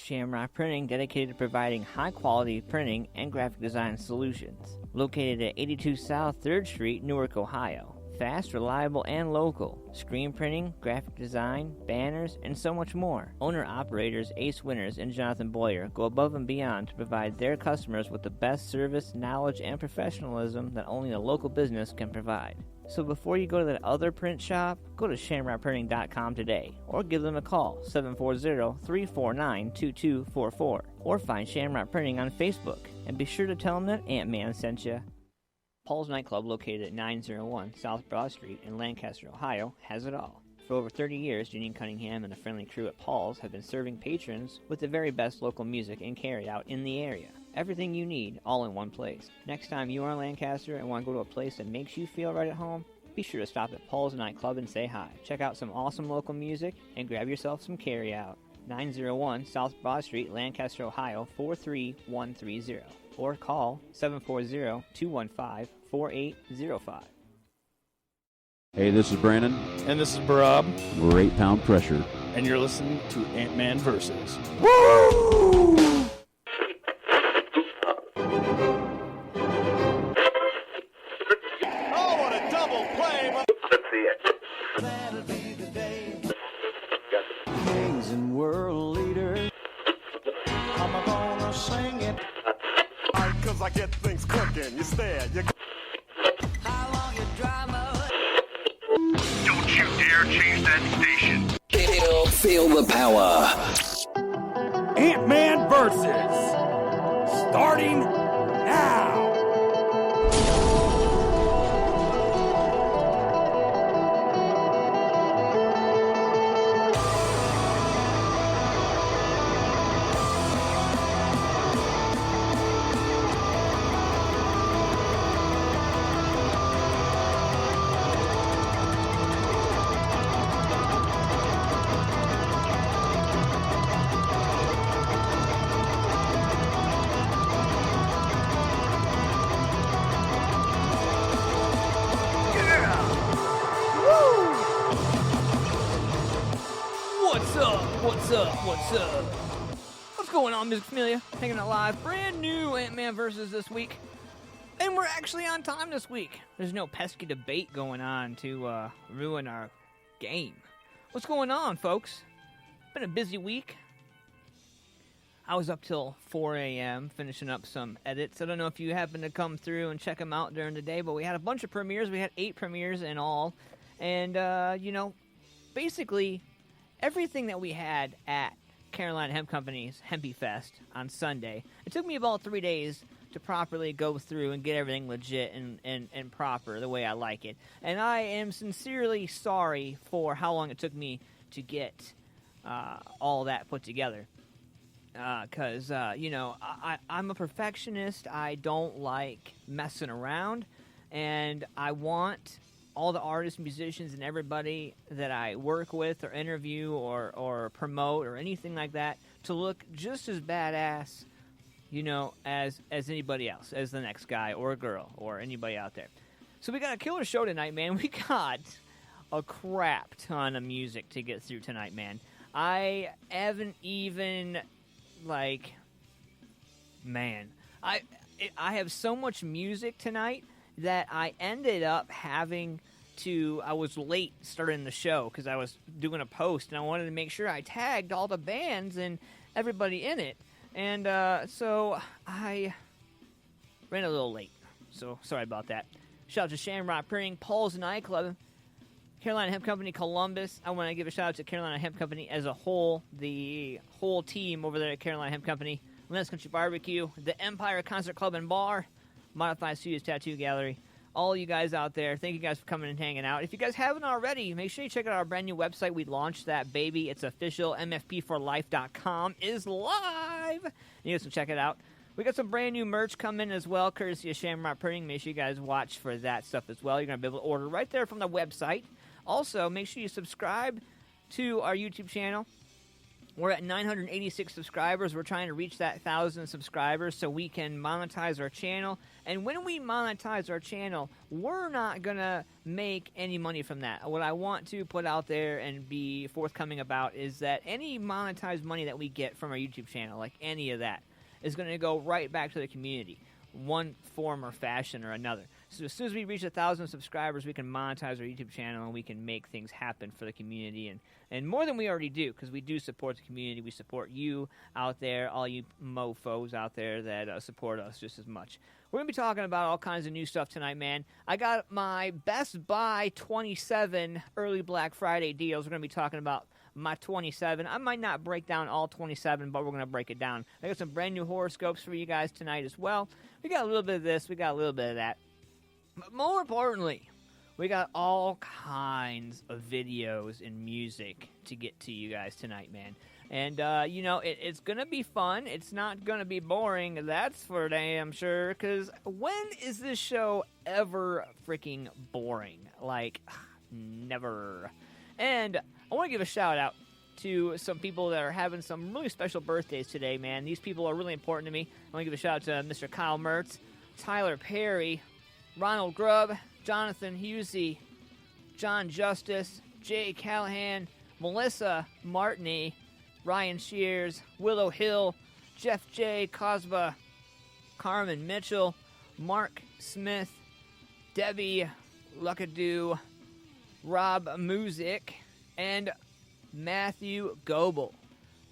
Shamrock Printing, dedicated to providing high-quality printing and graphic design solutions. Located at 82 South 3rd Street, Newark, Ohio. Fast, reliable, and local. Screen printing, graphic design, banners, and so much more. Owner-operators Ace Winters and Jonathan Boyer go above and beyond to provide their customers with the best service, knowledge, and professionalism that only a local business can provide. So before you go to that other print shop, go to shamrockprinting.com today, or give them a call, 740-349-2244, or find Shamrock Printing on Facebook, and be sure to tell them that Ant-Man sent you. Paul's Nightclub, located at 901 South Broad Street in Lancaster, Ohio, has it all. For over 30 years, Janine Cunningham and a friendly crew at Paul's have been serving patrons with the very best local music and carry-out in the area. Everything you need, all in one place. Next time you are in Lancaster and want to go to a place that makes you feel right at home, be sure to stop at Paul's Nightclub and say hi. Check out some awesome local music and grab yourself some carry-out. 901 South Broad Street, Lancaster, Ohio, 43130. Or call 740-215-4805. Hey, this is Brandon. And this is Barab. We're 8 Pound Pressure. And you're listening to AntmanVs. Woo! Oh, what a double play! Let's see it. That'll be the day. Kings and world leaders. I'm gonna sing it. Cause I get things cooking. You stare, you... How long your drama? Don't you dare change that station. Feel the power. Ant-Man versus. Starting now. What's up? What's going on, Ms. Camellia? Hanging out live. Brand new Ant-Man versus this week. And we're actually on time this week. There's no pesky debate going on to ruin our game. What's going on, folks? Been a busy week. I was up till 4 a.m. finishing up some edits. I don't know if you happen to come through and check them out during the day, but we had a bunch of premieres. We had 8 premieres in all. And, basically, everything that we had at Carolina Hemp Company's Hempy Fest on Sunday, it took me about 3 days to properly go through and get everything legit and proper the way I like it. And I am sincerely sorry for how long it took me to get all that put together. Because, I'm a perfectionist. I don't like messing around. And I want all the artists, musicians, and everybody that I work with or interview or promote or anything like that to look just as badass, as anybody else, as the next guy or girl or anybody out there. So we got a killer show tonight, man. We got a crap ton of music to get through tonight, man. I haven't even, I have so much music tonight that I ended up having to, I was late starting the show because I was doing a post and I wanted to make sure I tagged all the bands and everybody in it. And so I ran a little late. So sorry about that. Shout out to Shamrock Printing, Paul's Nightclub, Carolina Hemp Company, Columbus. I want to give a shout out to Carolina Hemp Company as a whole, the whole team over there at Carolina Hemp Company, Lynettes Country BBQ, the Empire Concert Club and Bar, Modified Studios Tattoo Gallery. All you guys out there, thank you guys for coming and hanging out. If you guys haven't already, make sure you check out our brand new website. We launched that baby. It's official. MFP4Life.com is live. You guys can check it out. We got some brand new merch coming as well, courtesy of Shamrock Printing. Make sure you guys watch for that stuff as well. You're going to be able to order right there from the website. Also, make sure you subscribe to our YouTube channel. We're at 986 subscribers. We're trying to reach that 1,000 subscribers so we can monetize our channel. And when we monetize our channel, we're not going to make any money from that. What I want to put out there and be forthcoming about is that any monetized money that we get from our YouTube channel, like any of that, is going to go right back to the community, one form or fashion or another. So as soon as we reach 1,000 subscribers, we can monetize our YouTube channel and we can make things happen for the community, and more than we already do, because we do support the community. We support you out there, all you mofos out there that support us just as much. We're going to be talking about all kinds of new stuff tonight, man. I got my Best Buy 27 early Black Friday deals. We're going to be talking about my 27. I might not break down all 27, but we're going to break it down. I got some brand new horoscopes for you guys tonight as well. We got a little bit of this. We got a little bit of that. But more importantly, we got all kinds of videos and music to get to you guys tonight, man. And, it's going to be fun. It's not going to be boring, that's for damn sure, because when is this show ever freaking boring? Like, never. And I want to give a shout-out to some people that are having some really special birthdays today, man. These people are really important to me. I want to give a shout-out to Mr. Kyle Mertz, Tyler Perry, Ronald Grubb, Jonathan Husey, John Justice, Jay Callahan, Melissa Martini, Ryan Shears, Willow Hill, Jeff J. Cosba, Carmen Mitchell, Mark Smith, Debbie Luckadoo, Rob Music, and Matthew Goebel.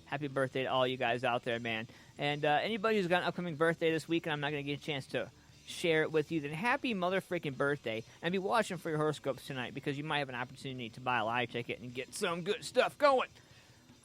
Happy birthday to all you guys out there, man. And anybody who's got an upcoming birthday this week and I'm not going to get a chance to share it with you, then happy mother-freaking birthday. And be watching for your horoscopes tonight because you might have an opportunity to buy a live ticket and get some good stuff going.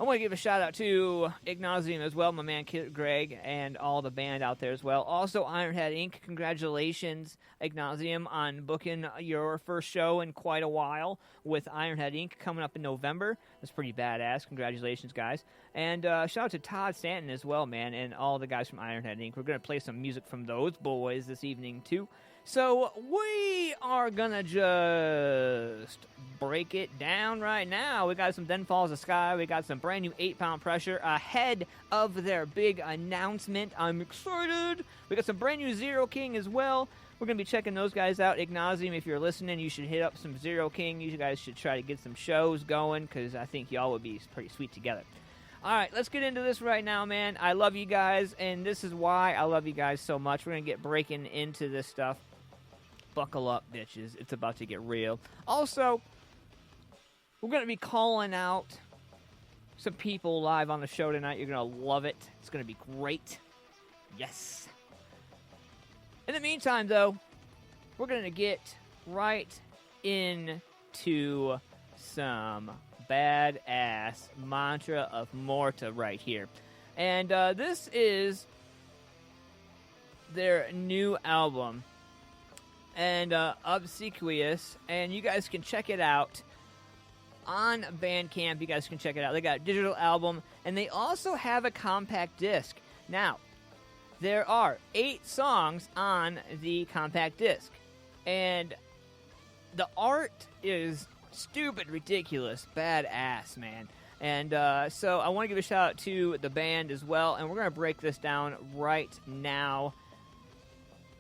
I want to give a shout-out to Ignazium as well, my man Greg, and all the band out there as well. Also, Ironhead Inc., congratulations, Ignazium, on booking your first show in quite a while with Ironhead Inc. coming up in November. That's pretty badass. Congratulations, guys. And shout-out to Todd Stanton as well, man, and all the guys from Ironhead Inc. We're going to play some music from those boys this evening, too. So we are going to just break it down right now. We got some Then Falls the Sky. We got some brand new 8-pound pressure ahead of their big announcement. I'm excited. We got some brand new Zero King as well. We're going to be checking those guys out. Ignazium, if you're listening, you should hit up some Zero King. You guys should try to get some shows going because I think y'all would be pretty sweet together. All right, let's get into this right now, man. I love you guys, and this is why I love you guys so much. We're going to get breaking into this stuff. Buckle up, bitches. It's about to get real. Also, we're going to be calling out some people live on the show tonight. You're going to love it. It's going to be great. Yes. In the meantime, though, we're going to get right into some badass mantra of Morta right here. And this is their new album. And Obsequious, and you guys can check it out on Bandcamp. You guys can check it out. They got a digital album, and they also have a compact disc. Now, there are 8 songs on the compact disc, and the art is stupid, ridiculous, badass, man. And so I want to give a shout out to the band as well, and we're going to break this down right now.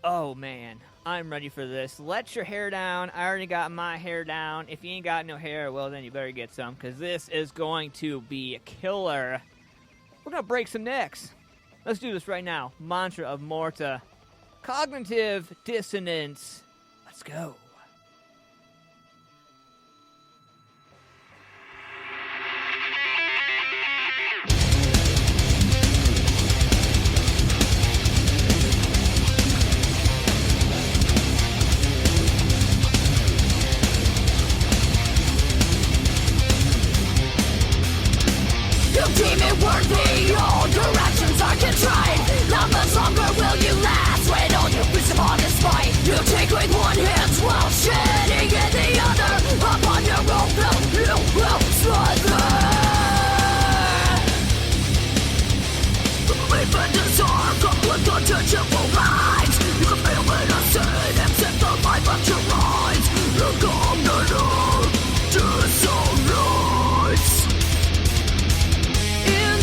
Oh, man. I'm ready for this. Let your hair down. I already got my hair down. If you ain't got no hair, well, then you better get some, because this is going to be a killer. We're going to break some necks. Let's do this right now. Mantra of Morta. Cognitive dissonance. Let's go. Worthy, all your actions are contrite. Not much longer will you last when all your wisdom on is fight. You take with one hand while shedding in the other. Upon your own will, you will smother. Belief and desire come with untouchable lines. You can feel it a sin and set the life of your eyes. You come to know dissonance. In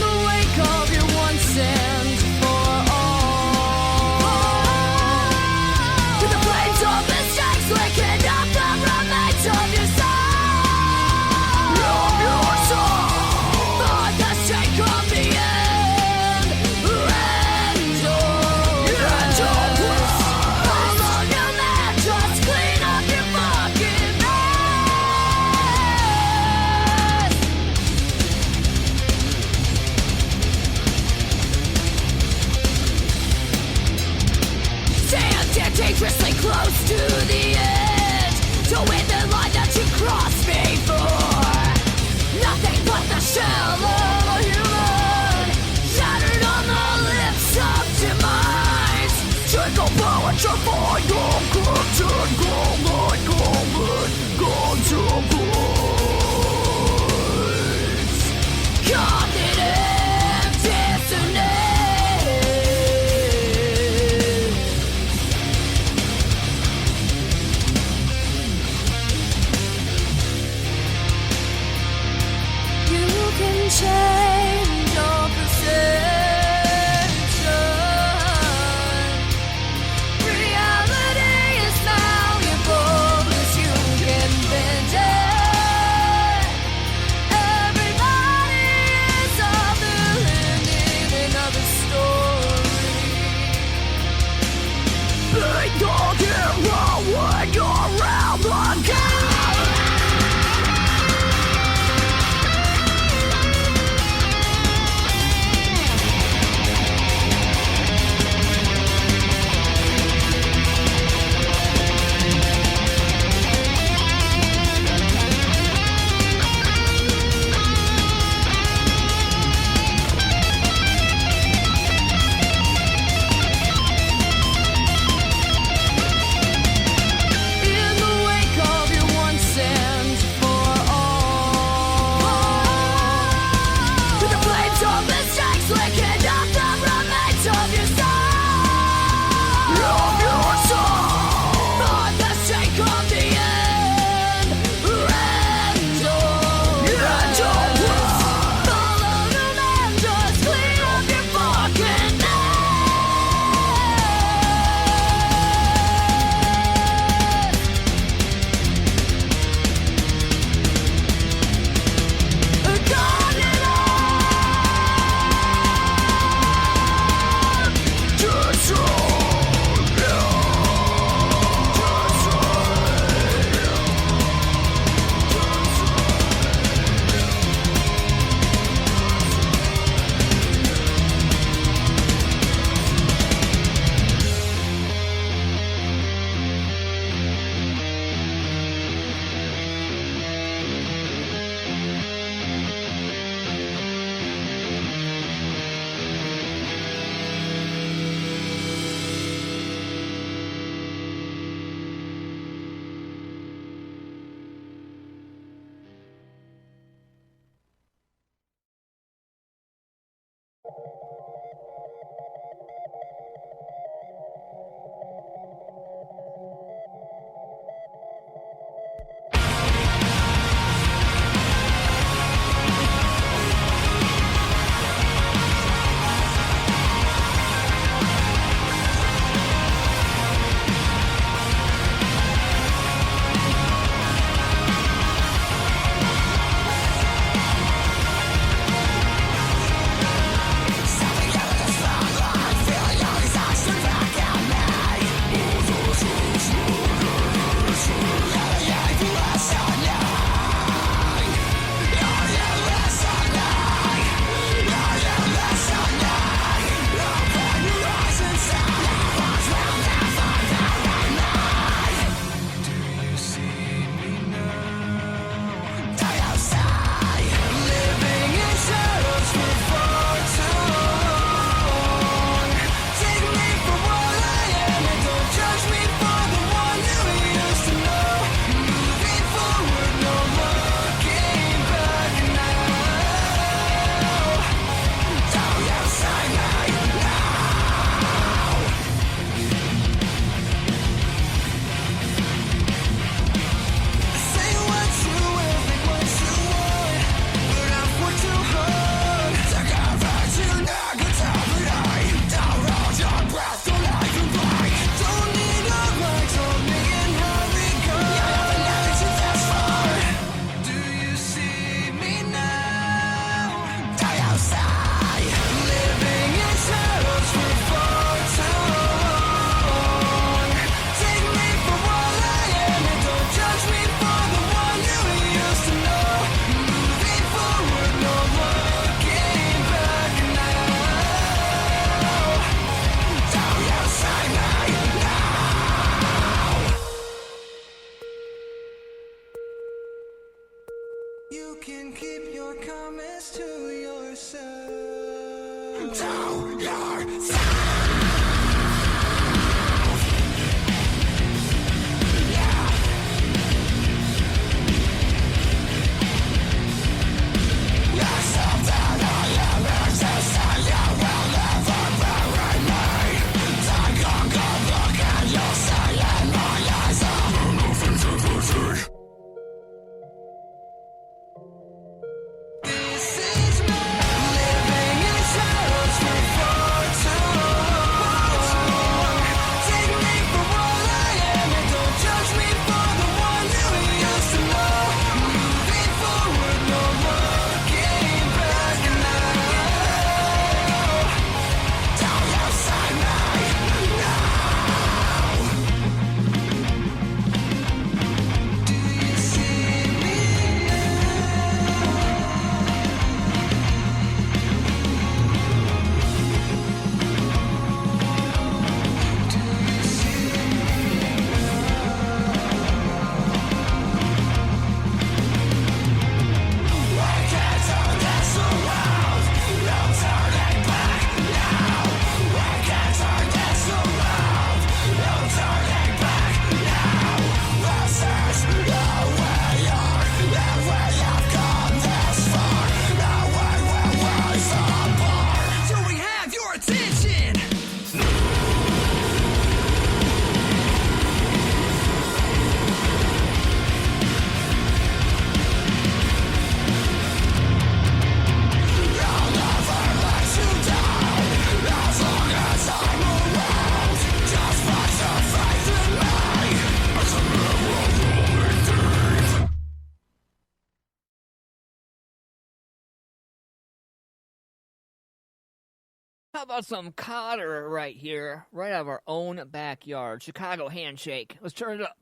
How about some Cotter right here, right out of our own backyard? Chicago Handshake. Let's turn it up.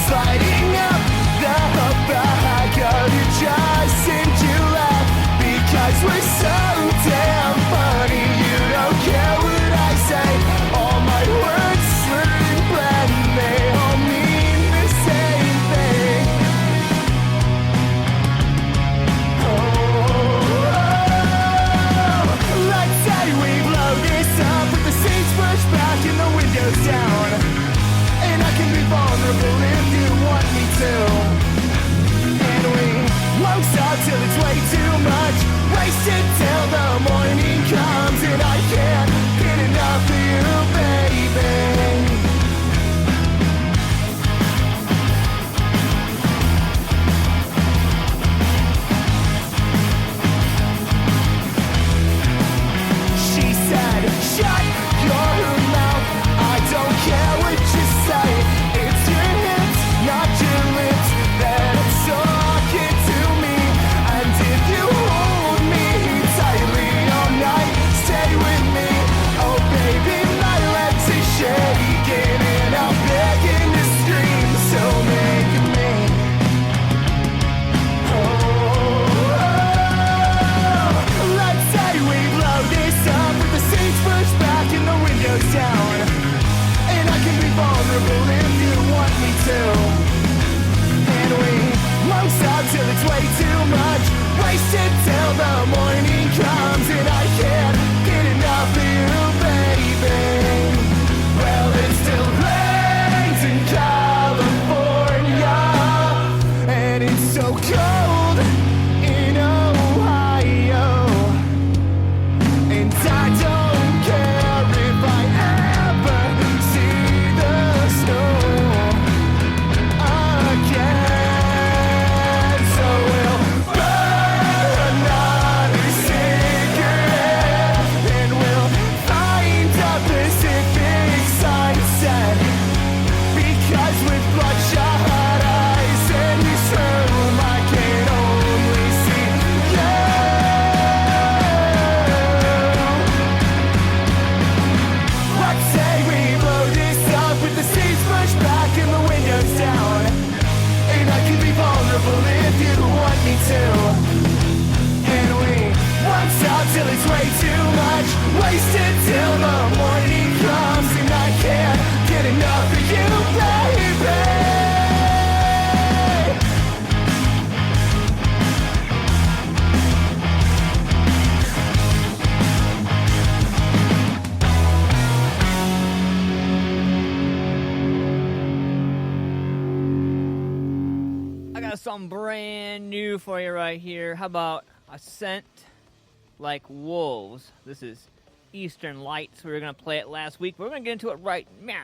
Sliding up the back, you just seem to laugh. windows down. And I can be vulnerable if you want me to. And we won't stop till it's way too much. Wasted till the morning comes. And I can't get enough of you, baby. She said, shut your mouth. I don't care what you say. It's your hips, not your lips, that are talking to me. And if you hold me tightly all night, stay with me. Oh baby, my legs are shaking and I'm begging to scream. So make me. Let's say we blow this up with the seats pushed back and the windows down. And I can be vulnerable if you want me to. And we won't stop till it's way too much. Wasted till the morning comes. And I can't get enough of you, baby. Well, it still rains in California. And it's so cold in Ohio. And I don't care if I ever see the snow again. So we'll burn another cigarette and we'll find a Pacific sunset. Because with bloodshot eyes in this room, I can only see you. Let's say we blow this up with the seats pushed back and the windows down. And I can be vulnerable if you want me to. And we won't stop till it's way too much. Wasted till the morning comes. And I can't get enough of you, baby. I got something brand new for you right here. How about a scent like wolves? This is Eastern Lights. We were going to play it last week. We're going to get into it right now.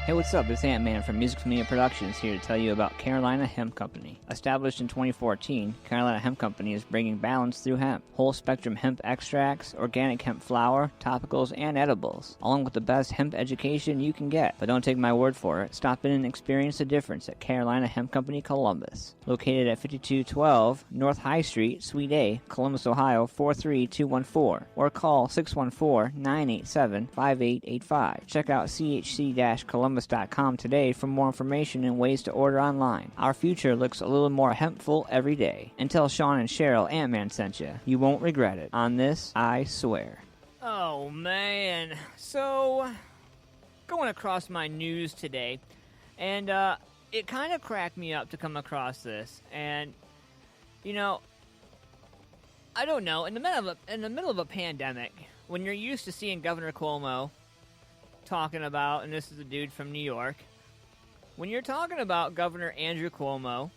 Hey, what's up? It's Ant-Man from Music Media Productions here to tell you about Carolina Hemp Company. Established in 2014, Carolina Hemp Company is bringing balance through hemp. Whole-spectrum hemp extracts, organic hemp flour, topicals, and edibles, along with the best hemp education you can get. But don't take my word for it. Stop in and experience the difference at Carolina Hemp Company, Columbus. Located at 5212 North High Street, Suite A, Columbus, Ohio 43214, or call 614-987-5885. Check out chc-columbus.com today for more information and ways to order online. Our future looks a little more hempful every day. And tell Sean and Cheryl Ant-Man sent you. You won't regret it. On this, I swear. Oh, man. So, going across my news today, and it kind of cracked me up to come across this. And, you know, I don't know. In the middle of a pandemic, when you're used to seeing Governor Cuomo talking about, and this is a dude from New York, when you're talking about Governor Andrew Cuomo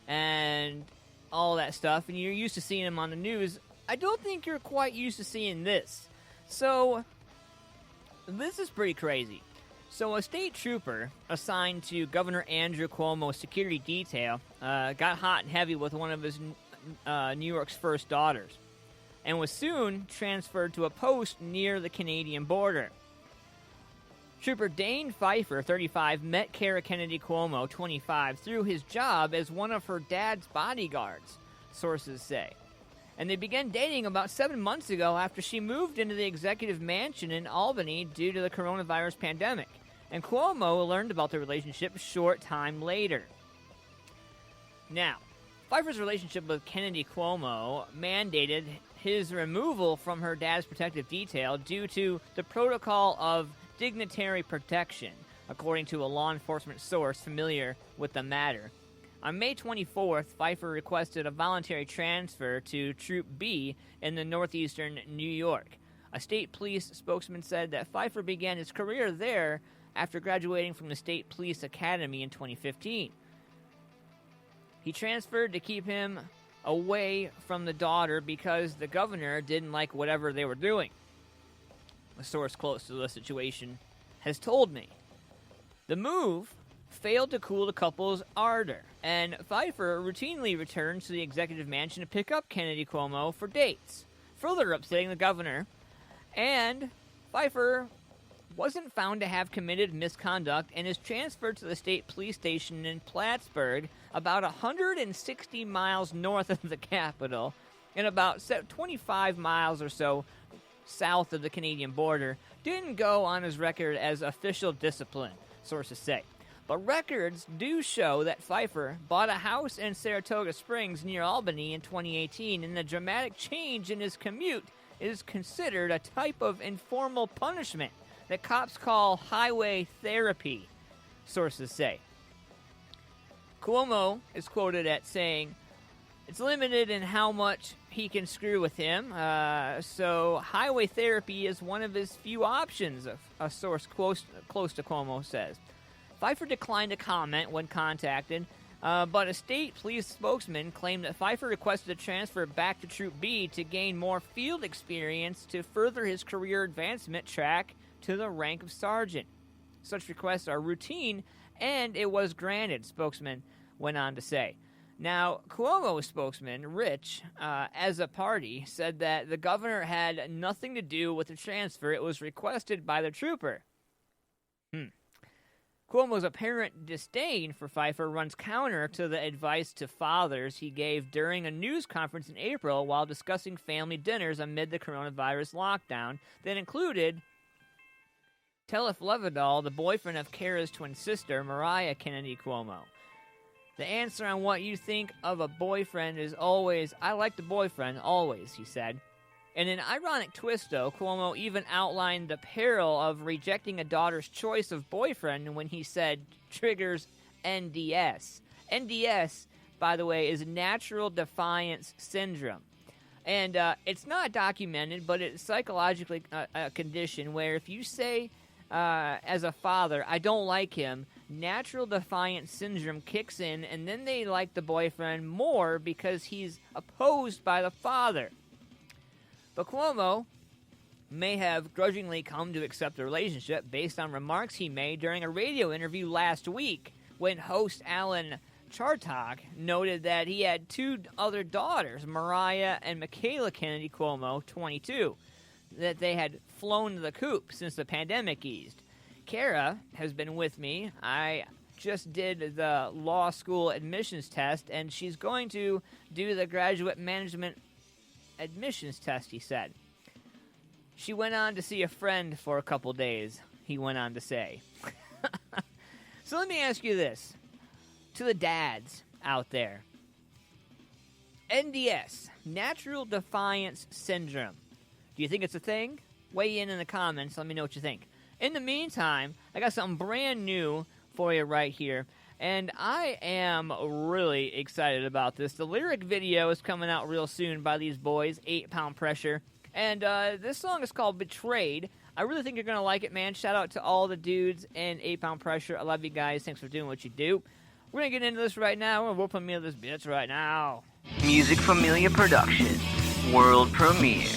and all that stuff, and you're used to seeing him on the news, I don't think you're quite used to seeing this. So, this is pretty crazy. So, a state trooper assigned to Governor Andrew Cuomo's security detail got hot and heavy with one of his New York's first daughters. and was soon transferred to a post near the Canadian border. Trooper Dane Pfeiffer, 35, met Kara Kennedy Cuomo, 25, through his job as one of her dad's bodyguards, sources say. And they began dating about 7 months ago after she moved into the executive mansion in Albany due to the coronavirus pandemic. And Cuomo learned about the relationship a short time later. Now, Pfeiffer's relationship with Kennedy Cuomo mandated his removal from her dad's protective detail due to the protocol of dignitary protection, according to a law enforcement source familiar with the matter. On May 24th, Pfeiffer requested a voluntary transfer to Troop B in the northeastern New York. A state police spokesman said that Pfeiffer began his career there after graduating from the State Police Academy in 2015. He transferred to keep him away from the daughter because the governor didn't like whatever they were doing. A source close to the situation has told me. The move failed to cool the couple's ardor, and Pfeiffer routinely returns to the executive mansion to pick up Kennedy Cuomo for dates, further upsetting the governor. And Pfeiffer wasn't found to have committed misconduct and is transferred to the state police station in Plattsburgh, about 160 miles north of the capital and about 25 miles or so south of the Canadian border. Didn't go on his record as official discipline, sources say. But records do show that Pfeiffer bought a house in Saratoga Springs near Albany in 2018, and the dramatic change in his commute is considered a type of informal punishment that cops call highway therapy, sources say. Cuomo is quoted at saying, "It's limited in how much he can screw with him, so highway therapy is one of his few options," a source close to Cuomo says. Pfeiffer declined to comment when contacted, but a state police spokesman claimed that Pfeiffer requested a transfer back to Troop B to gain more field experience to further his career advancement track to the rank of sergeant. Such requests are routine, and it was granted, spokesman went on to say. Now, Cuomo's spokesman, Rich, as a party, said that the governor had nothing to do with the transfer. It was requested by the trooper. Cuomo's apparent disdain for Pfeiffer runs counter to the advice to fathers he gave during a news conference in April while discussing family dinners amid the coronavirus lockdown that included Telef Levedal, the boyfriend of Kara's twin sister, Mariah Kennedy Cuomo. The answer on what you think of a boyfriend is always, "I like the boyfriend, always," he said. In an ironic twist, though, Cuomo even outlined the peril of rejecting a daughter's choice of boyfriend when he said triggers NDS. NDS, by the way, is Natural Defiance Syndrome. And it's not documented, but it's psychologically a condition where if you say as a father, "I don't like him," Natural Defiance Syndrome kicks in, and then they like the boyfriend more because he's opposed by the father. But Cuomo may have grudgingly come to accept the relationship based on remarks he made during a radio interview last week when host Alan Chartock noted that he had two other daughters, Mariah and Michaela Kennedy Cuomo, 22, that they had flown the coop since the pandemic eased. Kara has been with me. I just did the law school admissions test, and she's going to do the graduate management admissions test, he said. She went on to see a friend for a couple days, he went on to say. So let me ask you this, to the dads out there. NDS, Natural Defiance Syndrome. Do you think it's a thing? Weigh in the comments. Let me know what you think. In the meantime, I got something brand new for you right here, and I am really excited about this. The lyric video is coming out real soon by these boys, 8 Pound Pressure, and this song is called Betrayed. I really think you're going to like it, man. Shout out to all the dudes in 8 Pound Pressure. I love you guys. Thanks for doing what you do. We're going to get into this right now. We're going to whoop on me of this bitch right now. Music Familia Production. World premiere.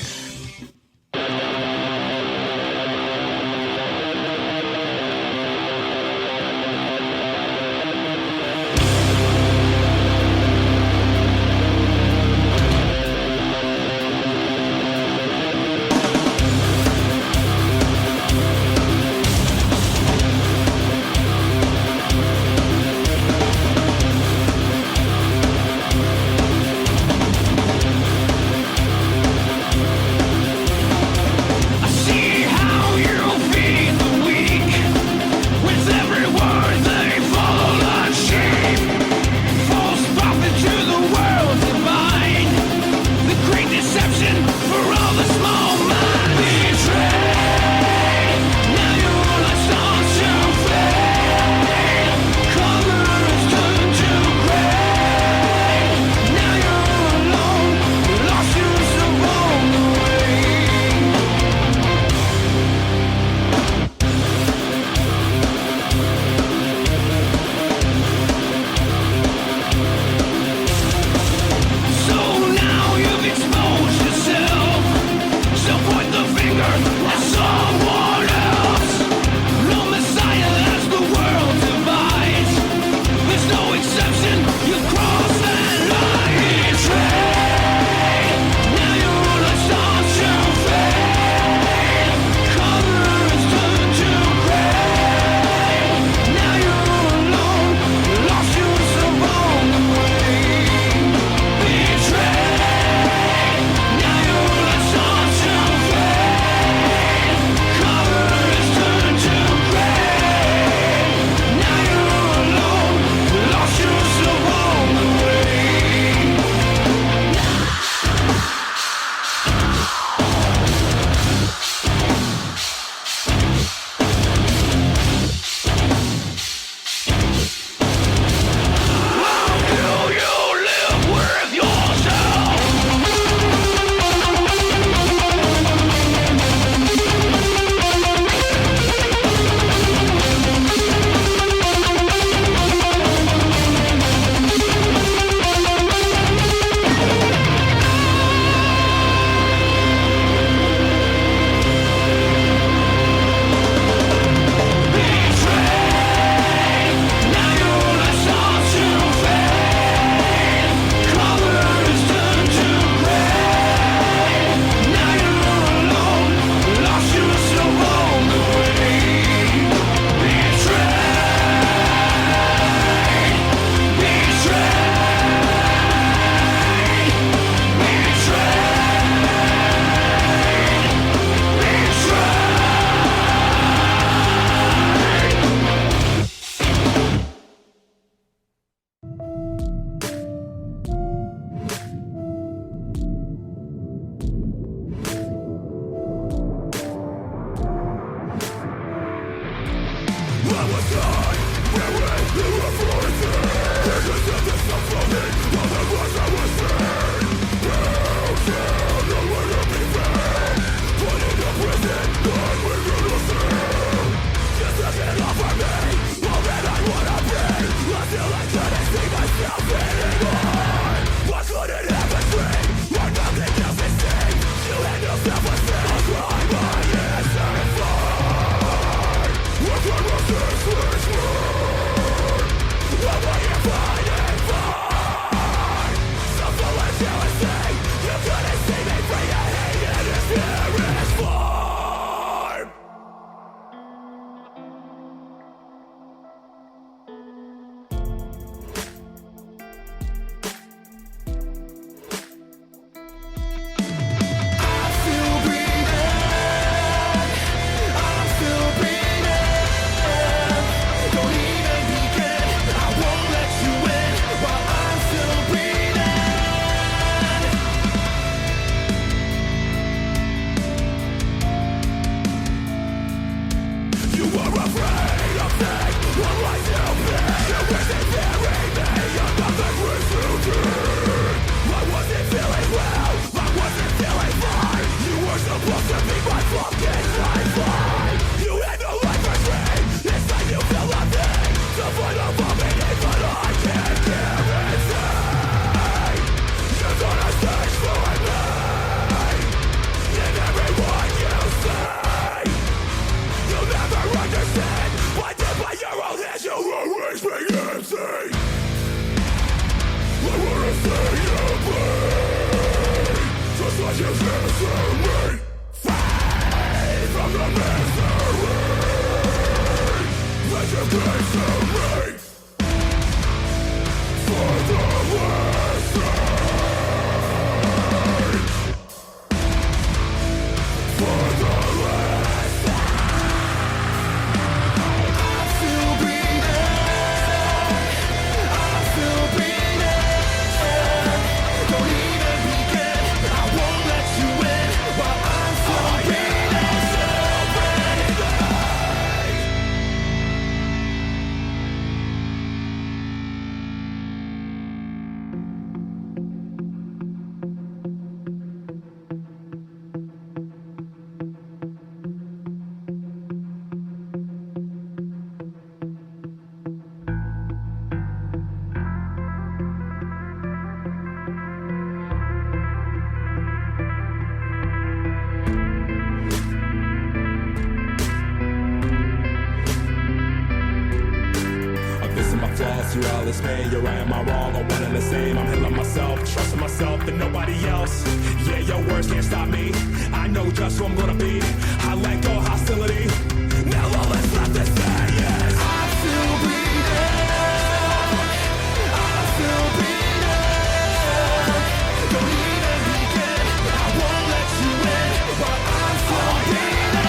Through all this pain, you're right, am I wrong, or one and the same? I'm healing myself, trusting myself and nobody else. Yeah, your words can't stop me. I know just who I'm gonna be. I let go hostility. Now all that's left is sadness. I'm still breathing. I'm still breathing. Don't even begin. I won't let you in, but I'm still breathing.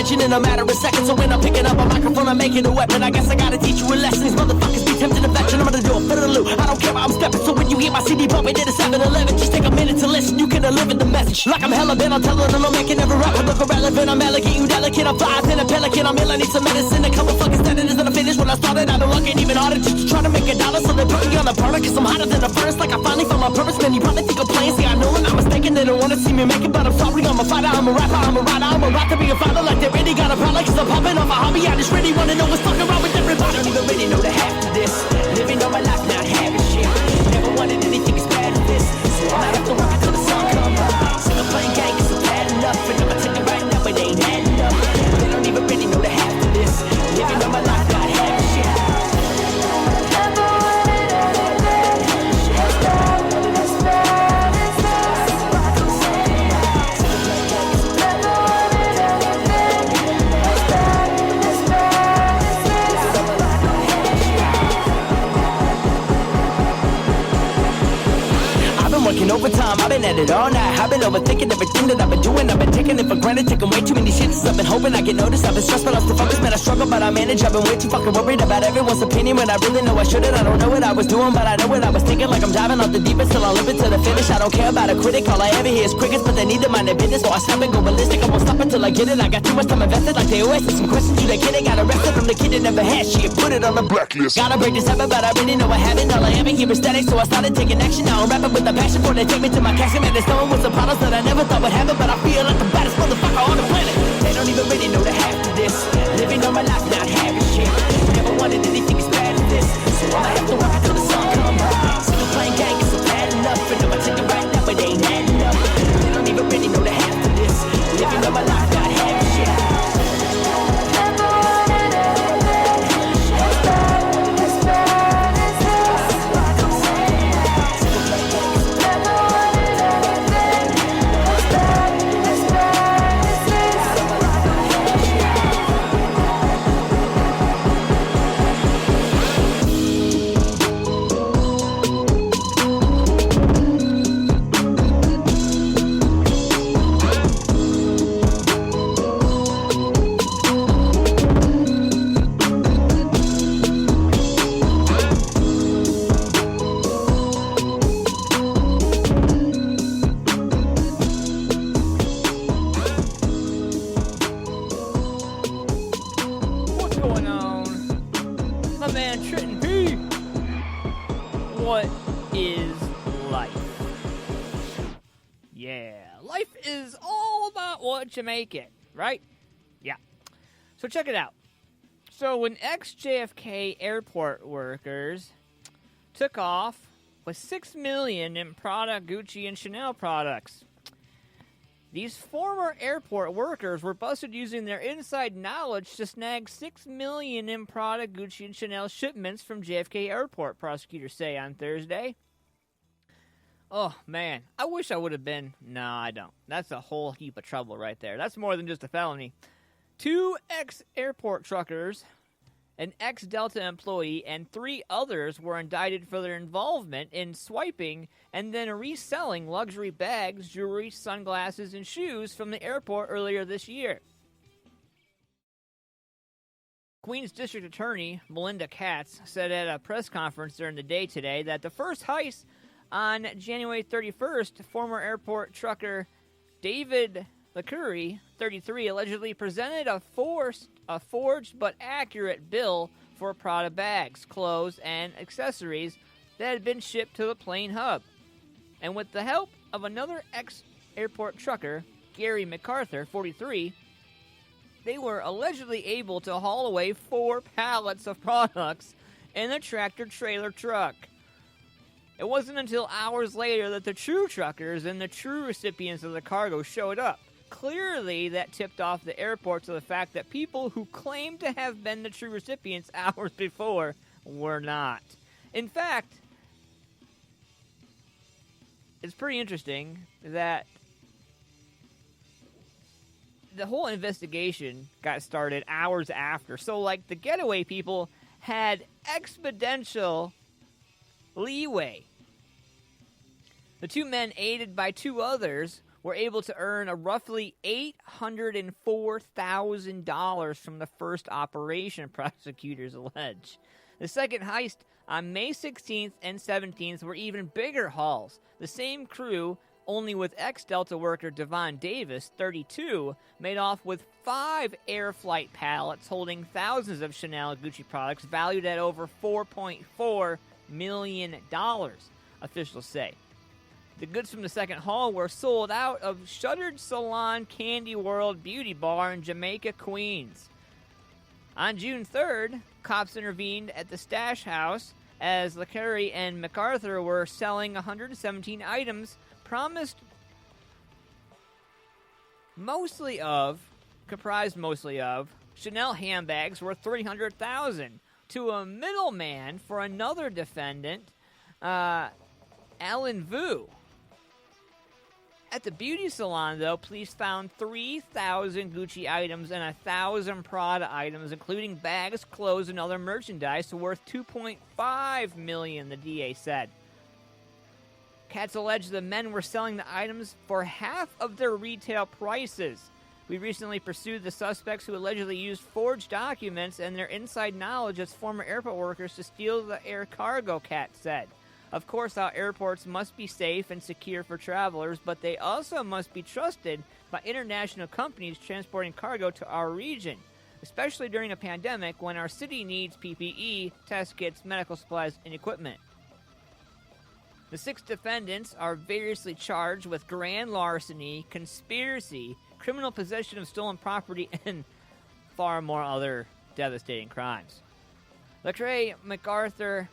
In a matter of seconds, so when I'm picking up a microphone, I'm making a weapon. I guess I gotta teach you a lesson. These motherfuckers be tempted to veteran. I'm gonna do it for the loot. I don't care how I'm stepping. So when you hear my CD bumping in a 7-Eleven, just take a minute to listen. You can deliver the message. Like I'm hella bent, I'm telling them I'm making every rap. I look irrelevant, I'm elegant, you delicate. I'm fly than a pelican, I'm ill, I need some medicine. A couple fucking standards that I finished when I started. I've been working even harder just to try to make $1, so they put me on the burner. Cause I'm hotter than a furnace, like I finally found my purpose. Man, you probably think I'm playing. See, I know when I'm mistaken, they don't wanna see me make it, but I'm sorry, I'm a fighter, I'm a rapper, I'm a rider, I'm a right to be a father. Like they really got a problem, cause I'm popping off a hobby. I just really wanna know what's fucking wrong with everybody. I don't even really know the half to this. Living all my life, not having shit. Never wanted anything as bad as this. So I have to work until the sun comes up. So I'm playing game cause I'm bad enough. And I'ma tell you right now, it ain't adding up. They don't even really know the half to this. Living all my life, not having shit. Never wanted anything as bad as this. Never wanted anything as bad as this. I've been working overtime, I've been at it all night. I've been overthinking everything that I've been doing. I've been taking it for granted, taking way too many shits. I've been hoping I get noticed. I've been stressed, but I'm still focused. Man, I struggle, but I manage. I've been way too fucking worried about everyone's opinion when I really know I shouldn't. I don't know what I was doing, but I know what I was thinking. Like I'm diving off the deep end, still I'm living to the finish. I don't care about a critic, all I ever hear is crickets, but they need to mind their business. So I snap and go ballistic. I won't stop until I get it. I got too much time invested, like they always ask some questions. You the kid, they got arrested from the kid that never had shit. Put it on the blacklist. Gotta break this habit, but I really know I haven't. All I ever hear is static, so I started taking action. Now I'm rapping with a passion for they take me to my casket. Man, there's someone with some problems that I never thought would happen, but I feel like the baddest motherfucker on the planet. They don't even really know the half to this. Living all my life, not having shit. Never wanted anything as bad as this. So I'ma have to work until the sun comes up. So I'm playing game cause I'm bad enough. And I'ma tell you right now, it ain't adding up. They don't even really know the half to this. Living all my life, not having shit. Never wanted anything as bad as this. what is life? Yeah, life is all about what you make it, right? Yeah. So check it out. So when ex-JFK airport workers took off with $6 million in Prada, Gucci, and Chanel products, these former airport workers were busted using their inside knowledge to snag $6 million in Prada, Gucci, and Chanel shipments from JFK Airport, prosecutors say on Thursday. Oh, man. I wish I would have been. No, I don't. That's a whole heap of trouble right there. That's more than just a felony. 2 ex-airport truckers, an ex-Delta employee, and 3 others were indicted for their involvement in swiping and then reselling luxury bags, jewelry, sunglasses, and shoes from the airport earlier this year. Queens District Attorney Melinda Katz said at a press conference during the day today that the first heist on January 31st, former airport trucker David LeCurry, 33, allegedly presented a forged but accurate bill for Prada bags, clothes, and accessories that had been shipped to the plane hub. And with the help of another ex-airport trucker, Gary MacArthur, 43, they were allegedly able to haul away 4 pallets of products in a tractor-trailer truck. It wasn't until hours later that the true truckers and the true recipients of the cargo showed up. Clearly, that tipped off the airport to the fact that people who claimed to have been the true recipients hours before were not. In fact, it's pretty interesting that the whole investigation got started hours after. So, like, the getaway people had exponential leeway. The 2 men, aided by 2 others, were able to earn a roughly $804,000 from the first operation, prosecutors allege. The second heist on May 16th and 17th were even bigger hauls. The same crew, only with ex-Delta worker Devon Davis, 32, made off with 5 air flight pallets holding thousands of Chanel and Gucci products valued at over $4.4 million, officials say. The goods from the second haul were sold out of Shuttered Salon Candy World Beauty Bar in Jamaica, Queens. On June 3rd, cops intervened at the stash house as LeCurry and MacArthur were selling 117 items comprised mostly of Chanel handbags worth $300,000 to a middleman for another defendant, Alan Vu. At the beauty salon, though, police found 3,000 Gucci items and 1,000 Prada items, including bags, clothes, and other merchandise, worth $2.5 million, the DA said. Katz alleged the men were selling the items for half of their retail prices. We recently pursued the suspects who allegedly used forged documents and their inside knowledge as former airport workers to steal the air cargo, Katz said. Of course, our airports must be safe and secure for travelers, but they also must be trusted by international companies transporting cargo to our region, especially during a pandemic when our city needs PPE, test kits, medical supplies, and equipment. The 6 defendants are variously charged with grand larceny, conspiracy, criminal possession of stolen property, and far more other devastating crimes. LeCurry, MacArthur,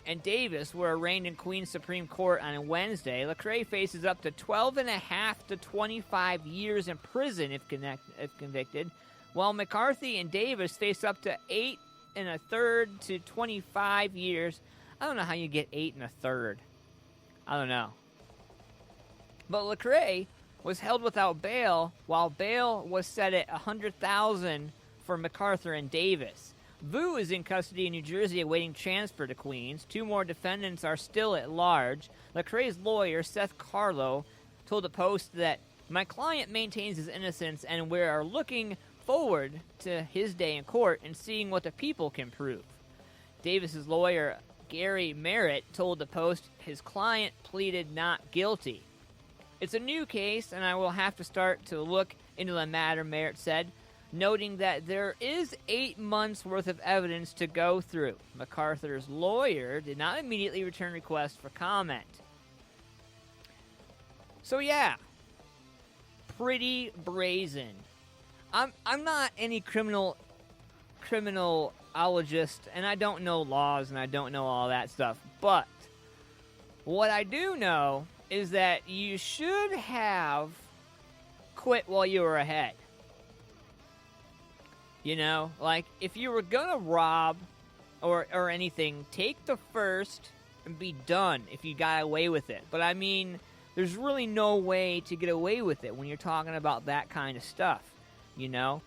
and Davis were arraigned in Queens Supreme Court on Wednesday. LeCurry faces up to 12.5 to 25 years in prison if convicted, while McCarthy and Davis face up to 8 1/3 to 25 years. I don't know how you get 8 1/3. I don't know. But LeCurry was held without bail, while bail was set at $100,000 for MacArthur and Davis. Vu is in custody in New Jersey awaiting transfer to Queens. 2 more defendants are still at large. LeCurry's lawyer, Seth Carlo, told the Post that my client maintains his innocence and we are looking forward to his day in court and seeing what the people can prove. Davis's lawyer, Gary Merritt, told the Post his client pleaded not guilty. It's a new case and I will have to start to look into the matter, Merritt said. noting that there is 8 months worth of evidence to go through. MacArthur's lawyer did not immediately return requests for comment. So yeah, pretty brazen. I'm not any criminologist, and I don't know laws, and I don't know all that stuff. But what I do know is that you should have quit while you were ahead. You know, like, if you were gonna rob or anything, take the first and be done if you got away with it. But I mean, there's really no way to get away with it when you're talking about that kind of stuff, you know?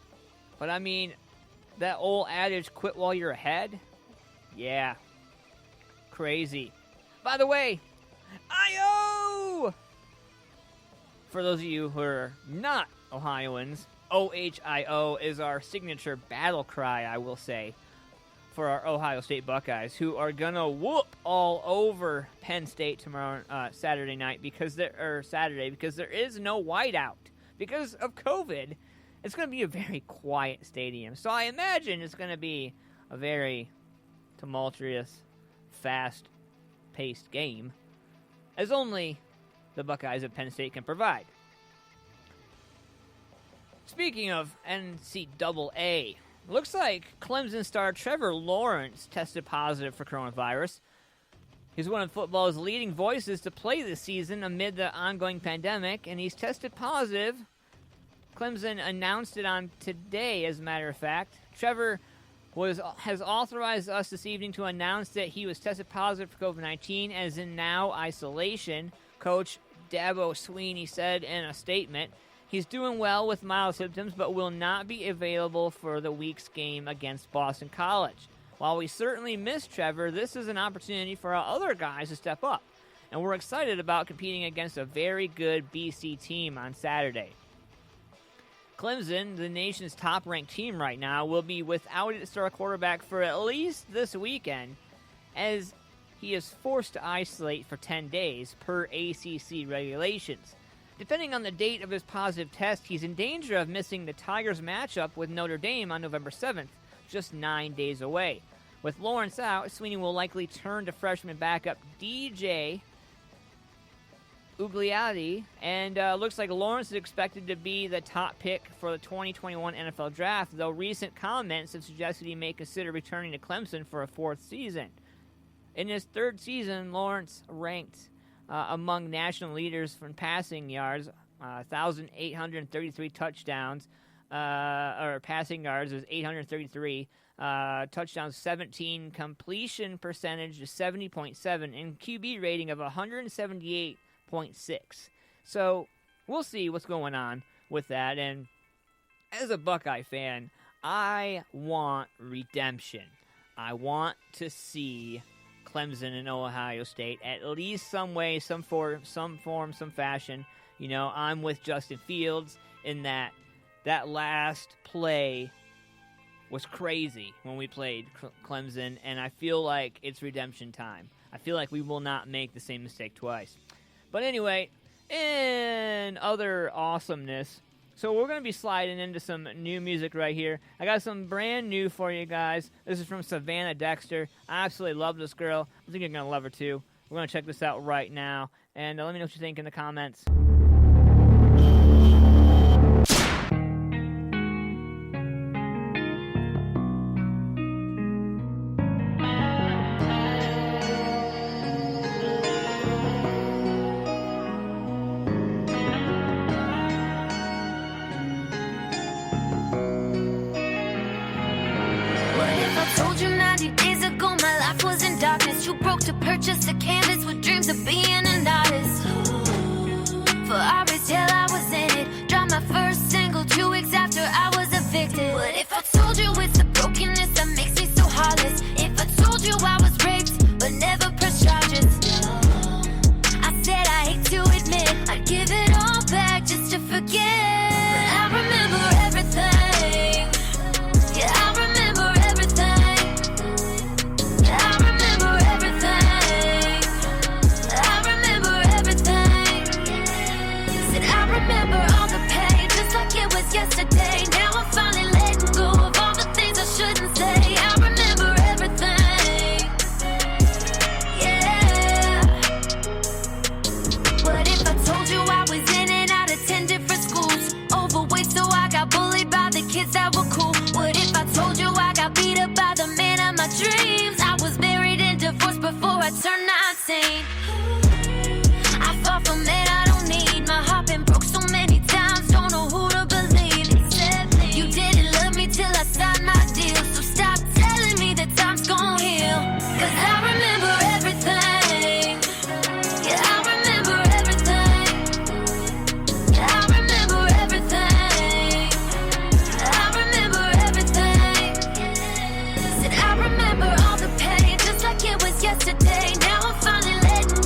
But I mean, that old adage, quit while you're ahead? Yeah. Crazy. By the way, I-O! For those of you who are not Ohioans, OHIO is our signature battle cry, I will say, for our Ohio State Buckeyes, who are gonna whoop all over Penn State tomorrow, Saturday because there is no whiteout because of COVID. It's gonna be a very quiet stadium, so I imagine it's gonna be a very tumultuous, fast-paced game, as only the Buckeyes of Penn State can provide. Speaking of NCAA, looks like Clemson star Trevor Lawrence tested positive for coronavirus. He's one of football's leading voices to play this season amid the ongoing pandemic, and he's tested positive. Clemson announced it on today, as a matter of fact. Trevor has authorized us this evening to announce that he was tested positive for COVID-19 and is in now isolation, Coach Dabo Sweeney said in a statement. He's doing well with mild symptoms, but will not be available for the week's game against Boston College. While we certainly miss Trevor, this is an opportunity for our other guys to step up, and we're excited about competing against a very good BC team on Saturday. Clemson, the nation's top-ranked team right now, will be without its star quarterback for at least this weekend, as he is forced to isolate for 10 days per ACC regulations. Depending on the date of his positive test, he's in danger of missing the Tigers matchup with Notre Dame on November 7th, just 9 days away. With Lawrence out, Sweeney will likely turn to freshman backup DJ Ugliati, and looks like Lawrence is expected to be the top pick for the 2021 NFL Draft, though recent comments have suggested he may consider returning to Clemson for a 4th season. In his 3rd season, Lawrence ranked among national leaders from passing yards, 1,833 touchdowns, or passing yards is 833, touchdowns 17, completion percentage is 70.7, and QB rating of 178.6. So we'll see what's going on with that. And as a Buckeye fan, I want redemption. I want to see Clemson and Ohio State, at least some way, some form, some fashion. You know, I'm with Justin Fields in that last play was crazy when we played Clemson, and I feel like it's redemption time. I feel like we will not make the same mistake twice. But anyway, in other awesomeness, so we're going to be sliding into some new music right here. I got some brand new for you guys. This is from Savannah Dexter. I absolutely love this girl. I think you're going to love her too. We're going to check this out right now. And let me know what you think in the comments. You broke to purchase a canvas with dreams of being an artist. For Aries till I was in it. Dropped my first single 2 weeks after I was evicted. What if I told you it's the brokenness that makes me so heartless? If I told you I was raped but never pressed charges? I said I hate to admit I'd give it all back just to forget. But I remember everything. Yeah, I remember everything. Yeah, I remember everything. pain. I far from it, I don't need. My heart been broke so many times, don't know who to believe. You didn't love me till I signed my deal, so stop telling me that time's gon' heal. Cause I remember everything. Yeah, I remember everything. Yeah, I remember everything. I remember everything. Said I remember all the pain, just like it was yesterday. Now I'm finally letting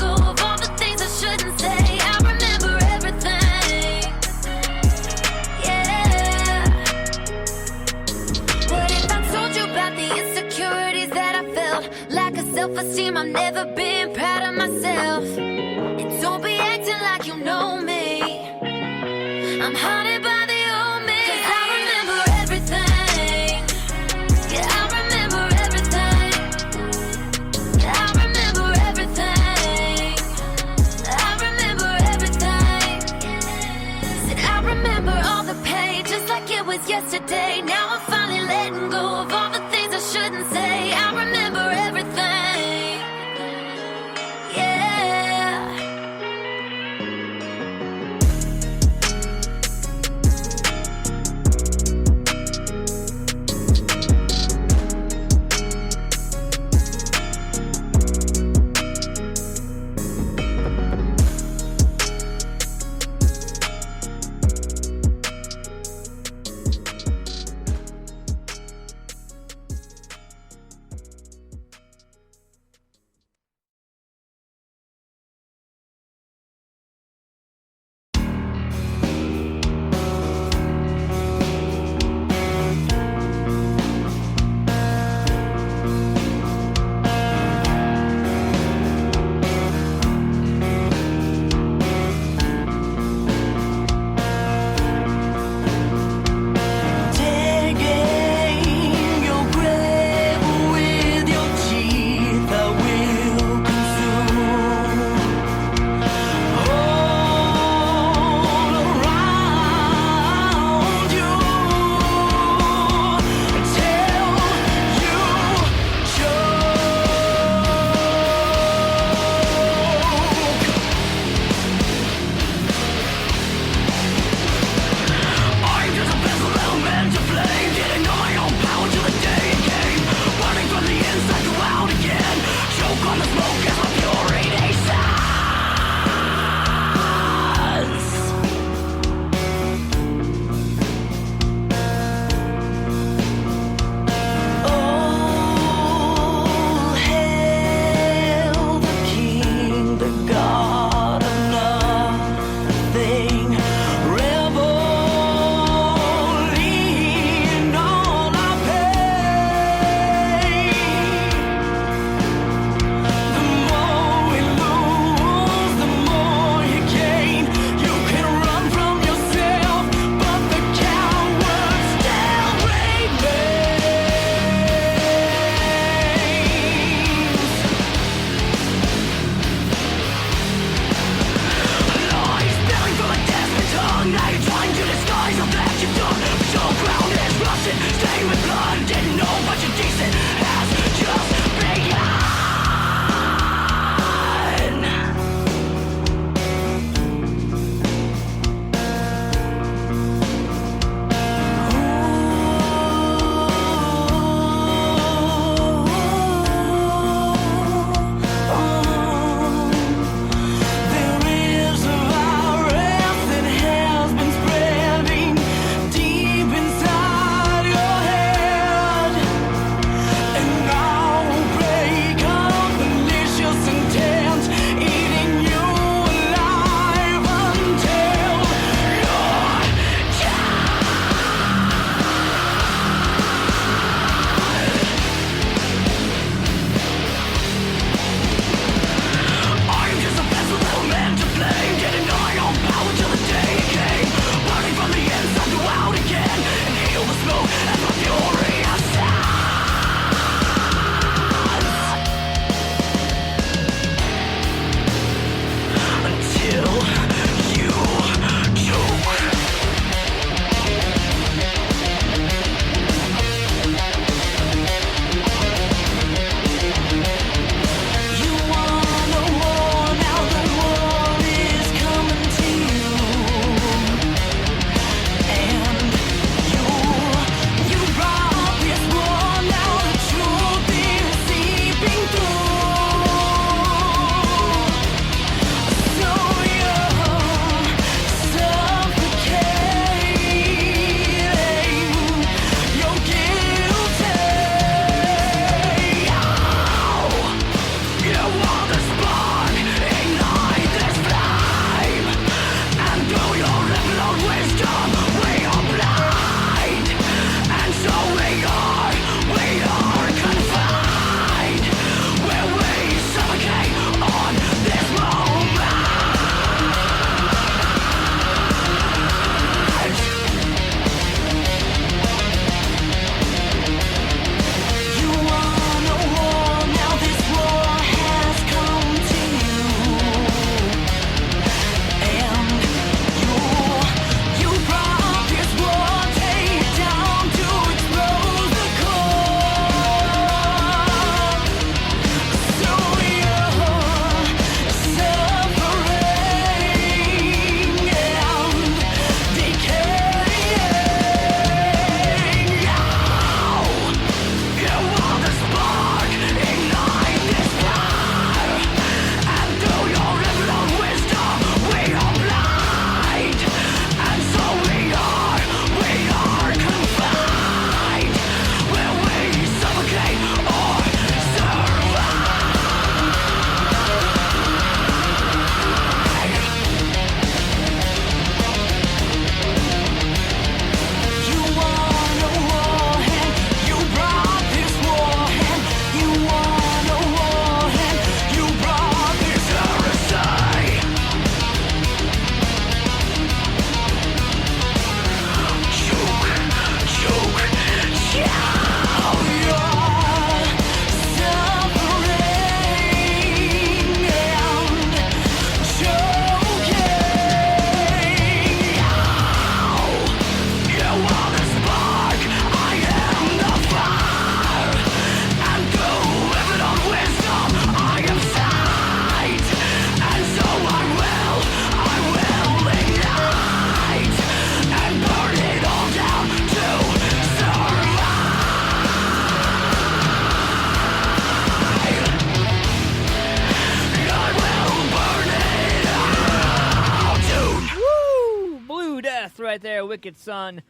right there, Wicked Sun,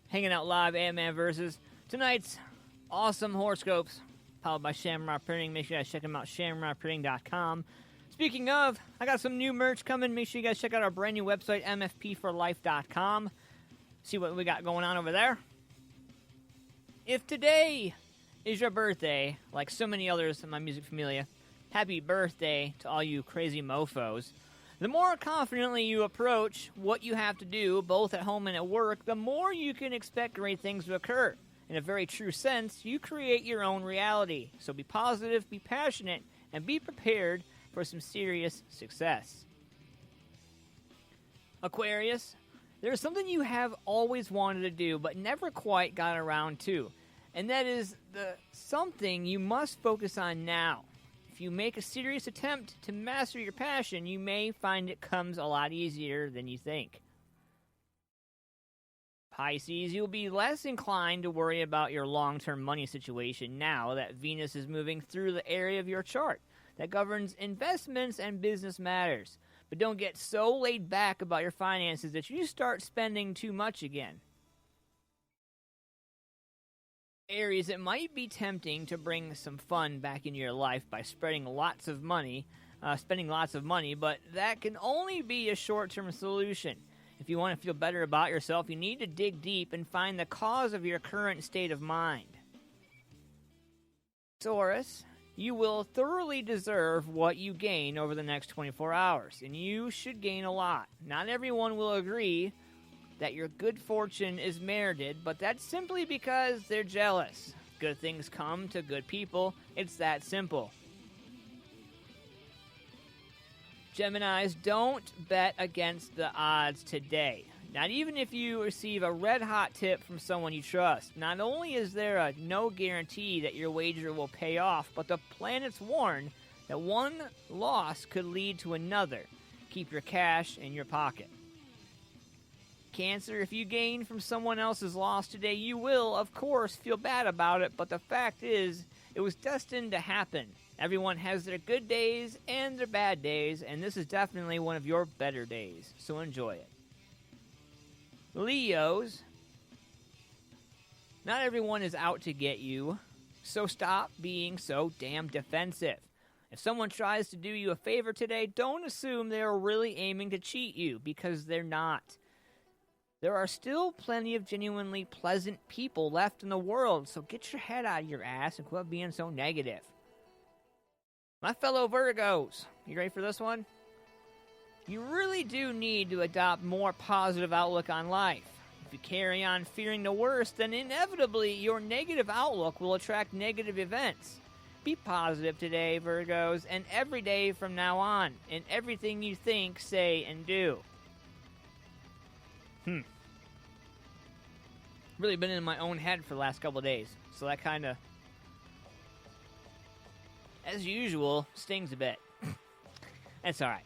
hanging out live, Ant-Man Versus. Tonight's awesome horoscopes, powered by Shamrock Printing. Make sure you guys check them out, shamrockprinting.com. Speaking of, I got some new merch coming. Make sure you guys check out our brand new website, mfpforlife.com. See what we got going on over there. If today is your birthday, like so many others in my music familia, happy birthday to all you crazy mofos. The more confidently you approach what you have to do, both at home and at work, the more you can expect great things to occur. In a very true sense, you create your own reality. So be positive, be passionate, and be prepared for some serious success. Aquarius, there's something you have always wanted to do but never quite got around to. And that is the something you must focus on now. If you make a serious attempt to master your passion, you may find it comes a lot easier than you think. Pisces, you'll be less inclined to worry about your long-term money situation now that Venus is moving through the area of your chart that governs investments and business matters. But don't get so laid back about your finances that you start spending too much again. Aries, it might be tempting to bring some fun back into your life by spending lots of money, but that can only be a short-term solution. If you want to feel better about yourself, you need to dig deep and find the cause of your current state of mind. Taurus, you will thoroughly deserve what you gain over the next 24 hours, and you should gain a lot. Not everyone will agree that your good fortune is merited, but that's simply because they're jealous. Good things come to good people. It's that simple. Geminis, don't bet against the odds today. Not even if you receive a red-hot tip from someone you trust. Not only is there a no guarantee that your wager will pay off, but the planets warn that one loss could lead to another. Keep your cash in your pocket. Cancer, if you gain from someone else's loss today, you will, of course, feel bad about it, but the fact is, it was destined to happen. Everyone has their good days and their bad days, and this is definitely one of your better days, so enjoy it. Leos, not everyone is out to get you, so stop being so damn defensive. If someone tries to do you a favor today, don't assume they're really aiming to cheat you, because they're not. There are still plenty of genuinely pleasant people left in the world, so get your head out of your ass and quit being so negative. My fellow Virgos, you ready for this one? You really do need to adopt more positive outlook on life. If you carry on fearing the worst, then inevitably your negative outlook will attract negative events. Be positive today, Virgos, and every day from now on, in everything you think, say, and do. Really been in my own head for the last couple of days, so that kind of, as usual, stings a bit. That's alright.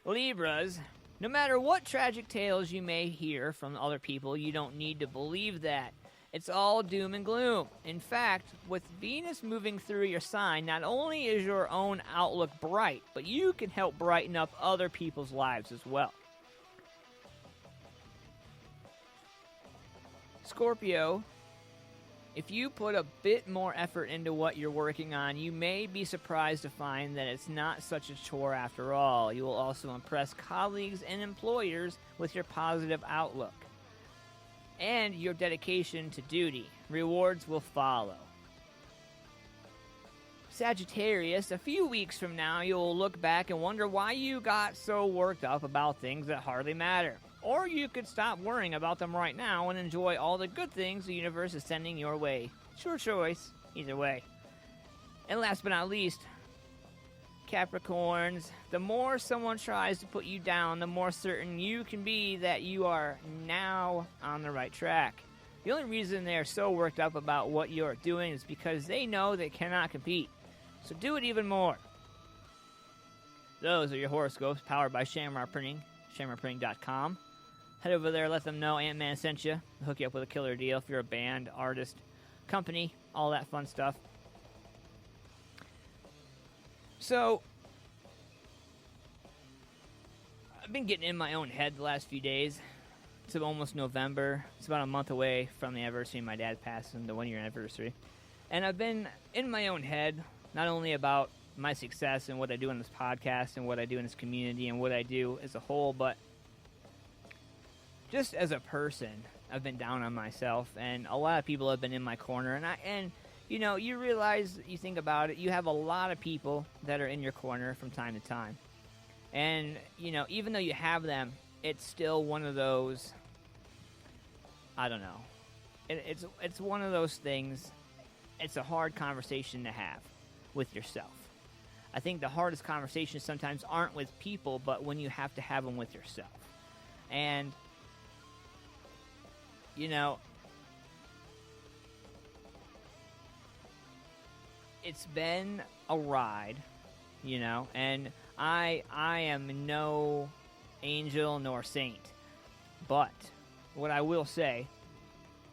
Libras, no matter what tragic tales you may hear from other people, you don't need to believe that. It's all doom and gloom. In fact, with Venus moving through your sign, not only is your own outlook bright, but you can help brighten up other people's lives as well. Scorpio, if you put a bit more effort into what you're working on, you may be surprised to find that it's not such a chore after all. You will also impress colleagues and employers with your positive outlook and your dedication to duty. Rewards will follow. Sagittarius, a few weeks from now, you'll look back and wonder why you got so worked up about things that hardly matter. Or you could stop worrying about them right now and enjoy all the good things the universe is sending your way. It's your choice, either way. And last but not least, Capricorns, the more someone tries to put you down, the more certain you can be that you are now on the right track. The only reason they're so worked up about what you're doing is because they know they cannot compete. So do it even more. Those are your horoscopes, powered by Shamrock Printing, shamrockprinting.com. Head over there, let them know Ant-Man sent you. They'll hook you up with a killer deal if you're a band, artist, company, all that fun stuff. So, I've been getting in my own head the last few days. It's almost November. It's about a month away from the anniversary of my dad passing, the 1-year anniversary. And I've been in my own head, not only about my success and what I do on this podcast and what I do in this community and what I do as a whole, but just as a person, I've been down on myself, and a lot of people have been in my corner. And you know, you realize, you think about it, you have a lot of people that are in your corner from time to time. And, you know, even though you have them, it's still one of those, I don't know. It's one of those things, it's a hard conversation to have with yourself. I think the hardest conversations sometimes aren't with people, but when you have to have them with yourself. And, you know, it's been a ride, you know, and I am no angel nor saint. But what I will say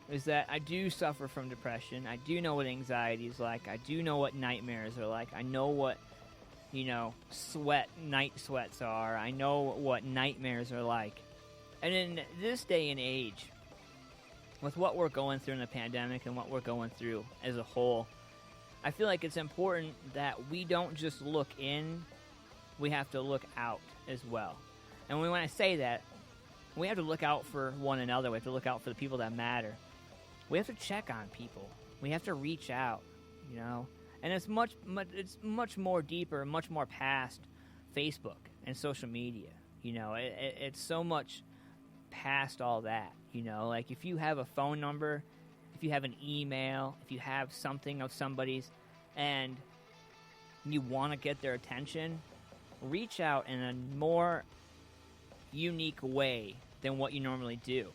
is that I do suffer from depression. I do know what anxiety is like. I do know what nightmares are like. I know what, you know, night sweats are. I know what nightmares are like. And in this day and age, with what we're going through in the pandemic and what we're going through as a whole, I feel like it's important that we don't just look in, we have to look out as well. And when I say that, we have to look out for one another. We have to look out for the people that matter. We have to check on people. We have to reach out, you know. And it's much more deeper, much more past Facebook and social media. You know, it's so much past all that. You know, like if you have a phone number, if you have an email, if you have something of somebody's, and you want to get their attention, reach out in a more unique way than what you normally do.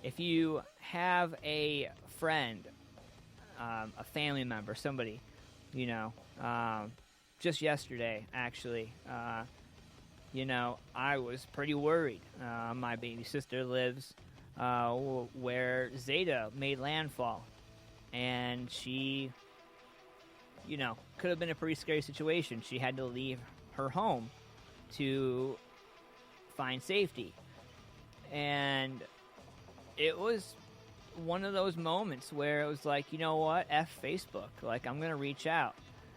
If you have a friend, a family member, somebody, you know, just yesterday, actually, you know, I was pretty worried. My baby sister lives where Zeta made landfall, and she, you know, could have been a pretty scary situation. She had to leave her home to find safety, and it was one of those moments where it was like, you know what, F Facebook, like, I'm gonna reach out,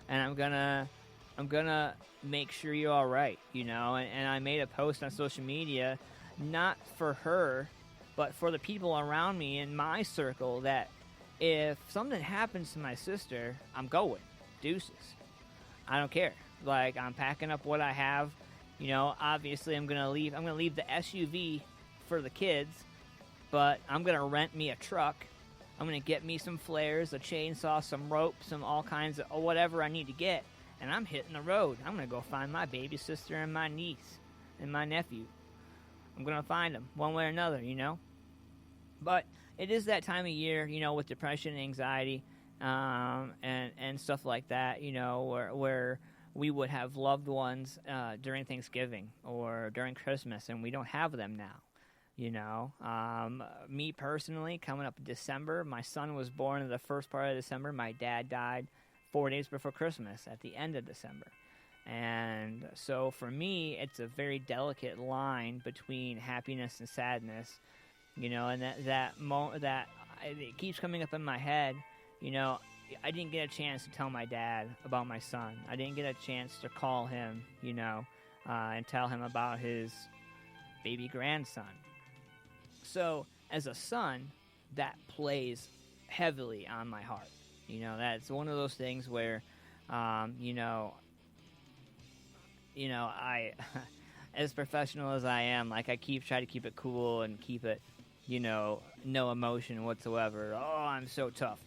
and I'm gonna make sure you're all right, you know. And I made a post on social media, not for her, but for the people around me in my circle, that if something happens to my sister, I'm going. Deuces. I don't care. Like, I'm packing up what I have. You know, obviously I'm gonna leave the SUV for the kids, but I'm gonna rent me a truck. I'm gonna get me some flares, a chainsaw, some rope, some all kinds of whatever I need to get, and I'm hitting the road. I'm gonna go find my baby sister and my niece and my nephew. I'm gonna find them one way or another, you know. But it is that time of year, you know, with depression and anxiety, and stuff like that, you know, where we would have loved ones during Thanksgiving or during Christmas, and we don't have them now, you know. Me personally, coming up in December, my son was born in the first part of December. My dad died 4 days before Christmas at the end of December. And so for me, it's a very delicate line between happiness and sadness, you know, and it keeps coming up in my head. You know, I didn't get a chance to tell my dad about my son. I didn't get a chance to call him, you know, and tell him about his baby grandson. So as a son, that plays heavily on my heart. You know, that's one of those things where, you know, I, as professional as I am, like, I try to keep it cool and keep it, you know, no emotion whatsoever. Oh, I'm so tough.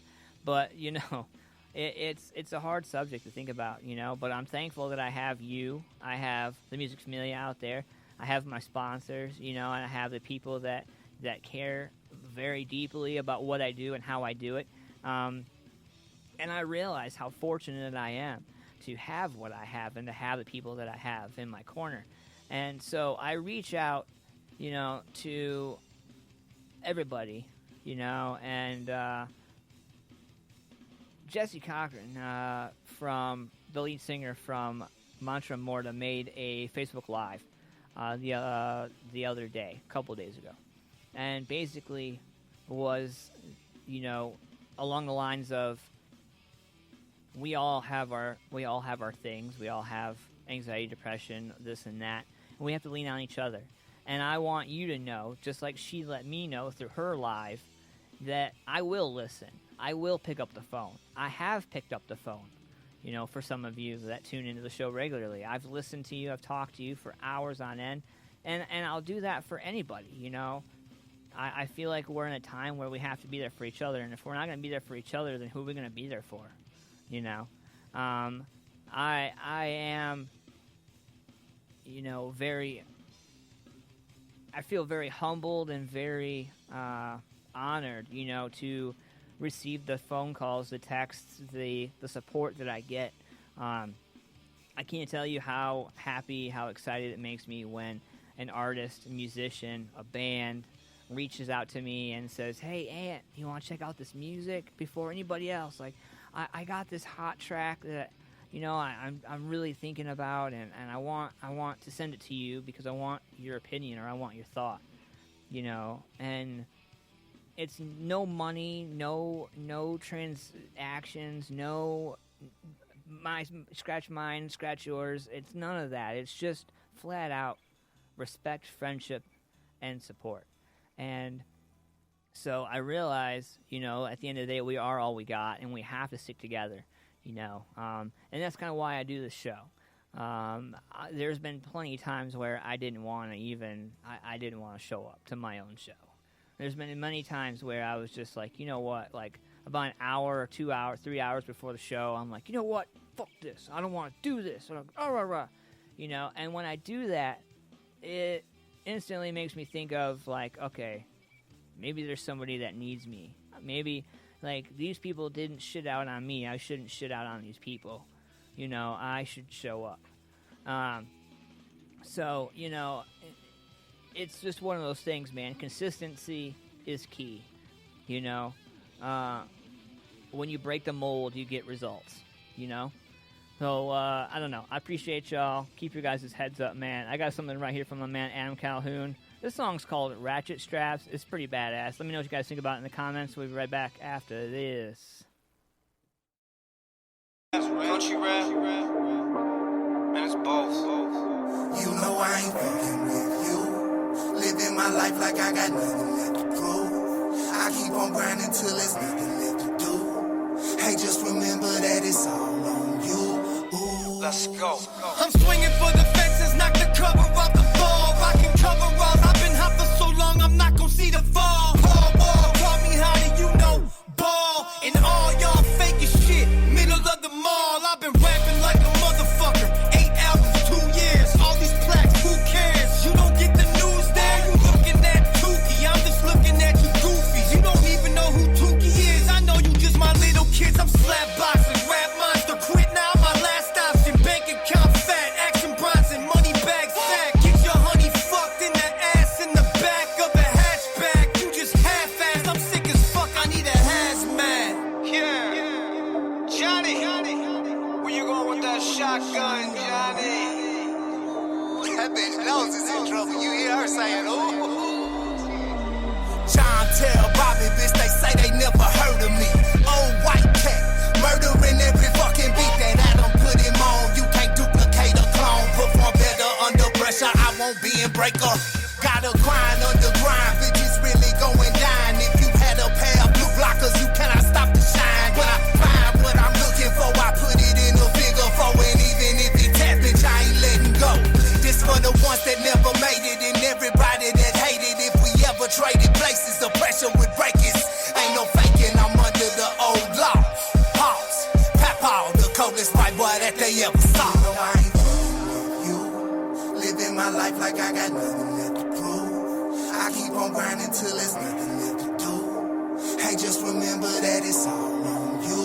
But, you know, it's a hard subject to think about, you know. But I'm thankful that I have you. I have the Music Familia out there. I have my sponsors, you know, and I have the people that care very deeply about what I do and how I do it. And I realize how fortunate I am to have what I have and to have the people that I have in my corner. And so I reach out, you know, to everybody, you know, and Jesse Cochran, from the lead singer from Mantra Morta, made a Facebook Live the other day, a couple days ago. and basically was, along the lines of we all have our things. We all have anxiety, depression, this and that, and we have to lean on each other. And I want you to know, just like she let me know through her live, that I will listen. I will pick up the phone. I have picked up the phone, for some of you that tune into the show regularly. I've listened to you. I've talked to you for hours on end, and I'll do that for anybody, I feel like we're in a time where we have to be there for each other, and if we're not going to be there for each other, then who are we going to be there for, I am, I feel very humbled and very honored, to receive the phone calls, the texts, the support that I get. I can't tell you how happy, how excited it makes me when an artist, a musician, a band reaches out to me and says, "Hey, Ant, you want to check out this music before anybody else? Like, I got this hot track that, I'm really thinking about, and I want to send it to you because I want your opinion or I want your thought, and it's no money, no transactions, no scratch mine, scratch yours. It's none of that. It's just flat out respect, friendship, and support. And so I realize, at the end of the day, we are all we got, and we have to stick together, and that's kind of why I do this show. There's been plenty of times where I didn't want to show up to my own show. There's been many times where I was just like, like about an hour or 2 hours, 3 hours before the show, I'm like, what? Fuck this. I don't want to do this. And when I do that, it instantly makes me think of, like, okay, maybe there's somebody that needs me. Maybe, like, these people didn't shit out on me. I shouldn't shit out on these people. I should show up. So, it's just one of those things, man. Consistency is key. When you break the mold, you get results, So, I don't know. I appreciate y'all. Keep your guys' heads up, man. I got something right here from my man Adam Calhoun. This song's called Ratchet Straps. It's pretty badass. Let me know what you guys think about it in the comments. We'll be right back after this. Country rap, man, it's both. I ain't fucking with you. Living my life like I got nothing left to prove. I keep on grinding till there's nothing left to do. Hey, just remember that it's all on you. Ooh. Let's go. I'm swinging for the fences, knock the cover off the ball. Rocking coveralls, I've been hot for so long, I'm not gonna see the fall. Paul Wall, call me how do you know? Ball, and all y'all fake as shit. Middle of the mall, I've been rapping like a motherfucker. 8 albums, 2 years, all these plaques, who cares? You don't get the news there, you looking at Tukey. I'm just looking at you goofies. You don't even know who Tukey is. I know you just my little kids, I'm slap boxing, rap monster, quit now, my last option. Bank account fat, action Bronson, money bag sack. Get your honey fucked in the ass in the back of a hatchback. You just half-assed, I'm sick as fuck, I need a hazmat. Yeah, Johnny, where you going with that shotgun, Johnny? That bitch knows it's in trouble, you hear her saying, ooh. John tell Bobby, bitch, they say they never heard of me. Old white cat, murdering every fucking beat that Adam put him on. You can't duplicate a clone, perform better under pressure, I won't be in breaker. Gotta grind underground, bitches really going down. If you had a pair of blue blockers, you cannot stop the shine. When I find what I'm looking for, I put it in a figure 4. And even if it tap, bitch, I ain't letting go. This for the ones that never made it, and everybody that hated. If we ever traded places, the pressure would break us. Ain't no faking, I'm under the old law. Pause, Papaw, the coldest white boy that they ever saw. I ain't fooling you, living my life like I got nothing left to prove. I keep on grinding till there's nothing left to do. Hey, just remember that it's all on you.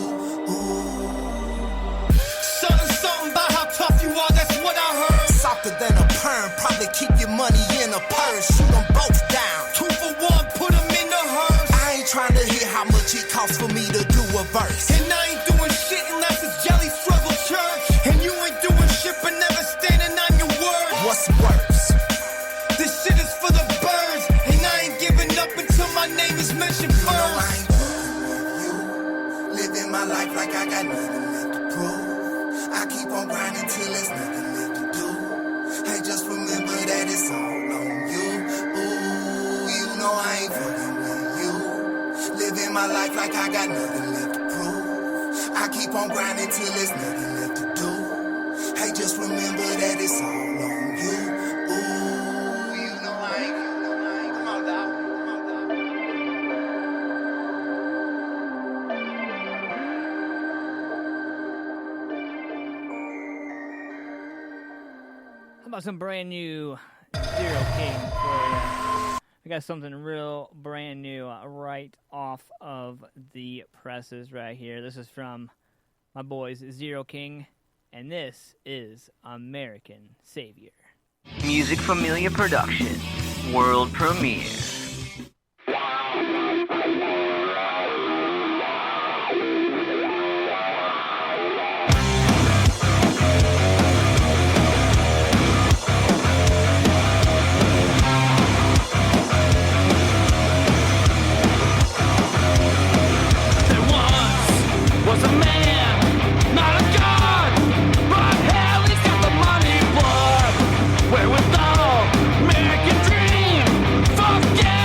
Ooh. Something about how tough you are, that's what I heard. Softer than a perm, probably keep your money in a purse. Shoot them both down, 2 for 1, put them in the hearse. I ain't trying to hear how much it costs for me to do a verse. And I ain't doing shit unless it's Jelly Struggle Church. And you ain't doing shit but never standing on your word. What's worse? This shit is for the birds, and I ain't giving up my life like I got nothing left to prove. I keep on grinding till there's nothing left to do. Hey, just remember that it's all on you. Ooh, you know I ain't. Come on, dog. How about some brand new Zero King for you? I got something real brand new right off of the presses right here. This is from my boys Zero King, and this is American Savior. Music Familia Production, world premiere. Was a man, not a god, but hell, he's got the money, blood. Wherewithal, American dream, forget.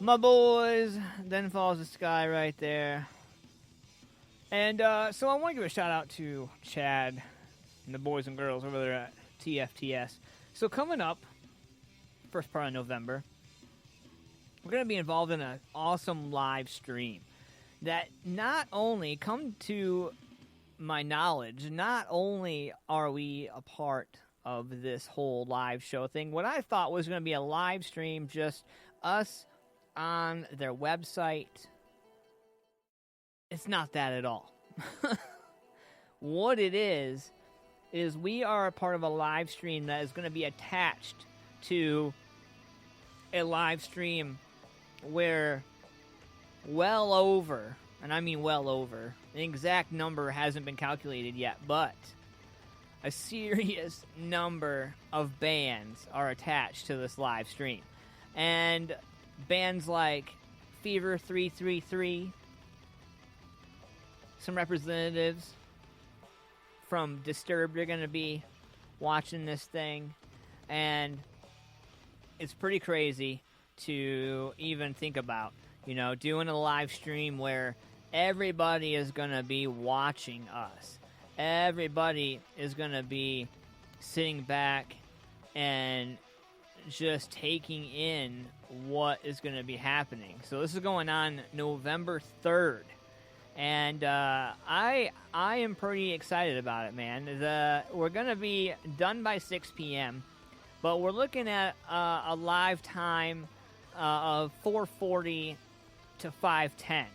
my boys. Then Falls the Sky right there. And so I want to give a shout out to Chad and the boys and girls over there at TFTS. So coming up, first part of November, we're going to be involved in an awesome live stream that not only, come to my knowledge, not only are we a part of this whole live show thing, what I thought was going to be a live stream, just us on their website. It's not that at all. What it is we are a part of a live stream that is going to be attached to a live stream where well over, and I mean well over, the exact number hasn't been calculated yet, but a serious number of bands are attached to this live stream. And bands like Fever 333, some representatives from Disturbed are going to be watching this thing, and it's pretty crazy to even think about, you know, doing a live stream where everybody is going to be watching us. Everybody is going to be sitting back and just taking in what is going to be happening. So this is going on November 3rd. And I am pretty excited about it, man. We're going to be done by 6 p.m., but we're looking at a live time of 4:40 to 5:10.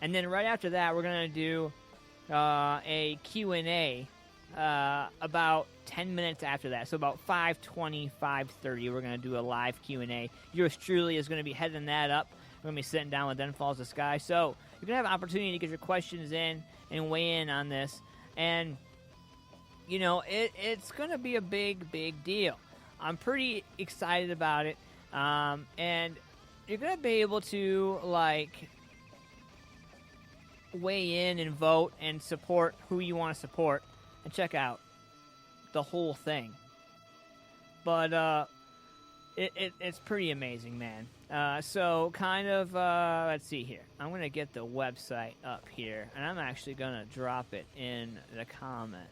And then right after that, we're going to do a Q&A about 10 minutes after that. So about 5:20, 5:30, we're going to do a live Q&A. Yours truly is going to be heading that up. We're going to be sitting down with Then Falls the Sky. So you're going to have an opportunity to get your questions in and weigh in on this. And, you know, it's going to be a big, big deal. I'm pretty excited about it. And you're going to be able to, like, weigh in and vote and support who you want to support and check out the whole thing. But it's pretty amazing, man. So kind of, let's see here. I'm going to get the website up here, and I'm actually going to drop it in the comments.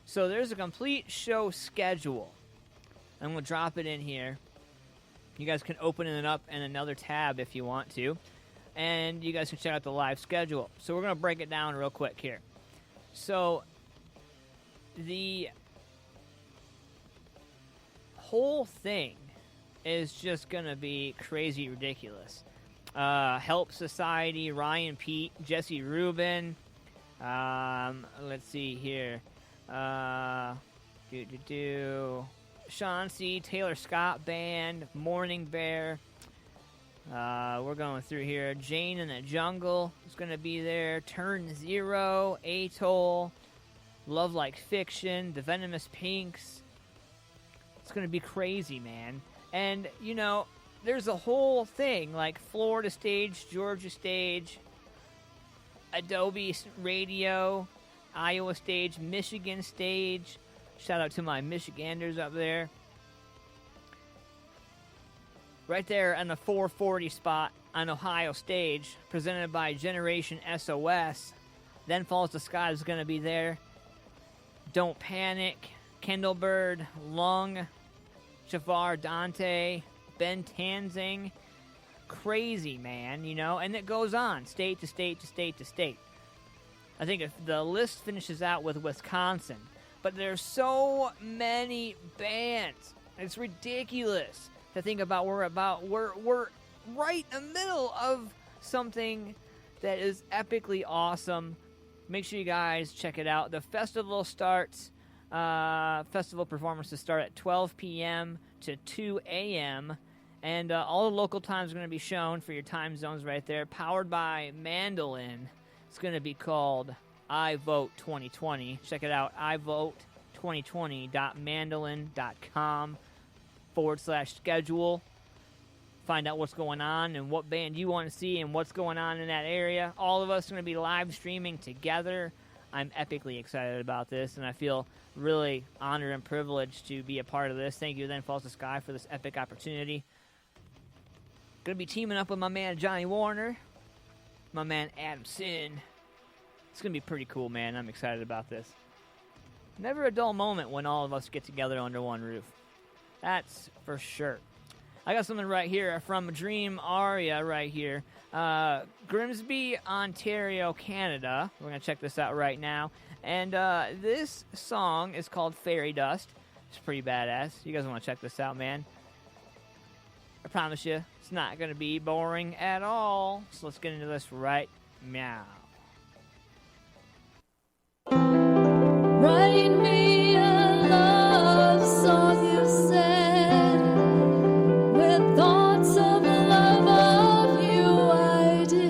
So there's a complete show schedule. I'm going to drop it in here. You guys can open it up in another tab if you want to. And you guys can check out the live schedule. So we're going to break it down real quick here. So the whole thing is just going to be crazy ridiculous. Help Society, Ryan Pete, Jesse Rubin. Let's see here. Sean C., Taylor Scott Band, Morning Bear. We're going through here. Jane in the Jungle is going to be there. Turn Zero, Atoll, Love Like Fiction, The Venomous Pinks. It's going to be crazy, man. And, you know, there's a whole thing, like Florida stage, Georgia stage, Adobe Radio, Iowa stage, Michigan stage. Shout out to my Michiganders up there. Right there on the 440 spot on Ohio stage, presented by Generation SOS. Then Falls the Sky is going to be there. Don't Panic, Kindlebird, Lung, Javar Dante, Ben Tanzing. Crazy, man, you know, and it goes on, state to state to state to state. I think if the list finishes out with Wisconsin, but there's so many bands. It's ridiculous to think about. We're right in the middle of something that is epically awesome. Make sure you guys check it out. The festival starts, festival performances start at 12 p.m. to 2 a.m. And all the local times are going to be shown for your time zones right there. Powered by Mandolin. It's going to be called I Vote 2020. Check it out, ivote2020.mandolin.com/schedule. Find out what's going on and what band you want to see and what's going on in that area. All of us are going to be live streaming together. I'm epically excited about this, and I feel really honored and privileged to be a part of this. Thank you, Then Falls the Sky, for this epic opportunity. Gonna be teaming up with my man Johnny Warner, my man Adam Sin. It's gonna be pretty cool, man. I'm excited about this. Never a dull moment when all of us get together under one roof. That's for sure. I got something right here from Dream Aria right here. Grimsby, Ontario, Canada. We're going to check this out right now. And this song is called Fairy Dust. It's pretty badass. You guys want to check this out, man? I promise you, it's not going to be boring at all. So let's get into this right now. Write me a love song, you said, with thoughts of love of you I did,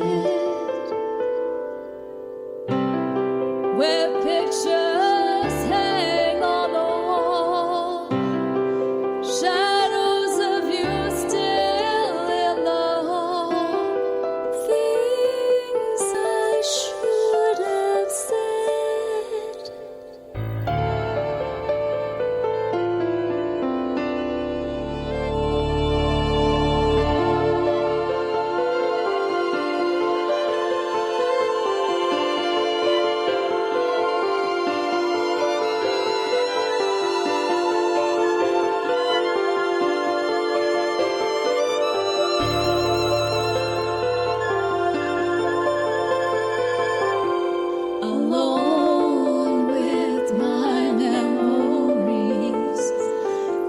where pictures hang on the wall, shadows of you still in the hall, things I should have said. Alone with my memories,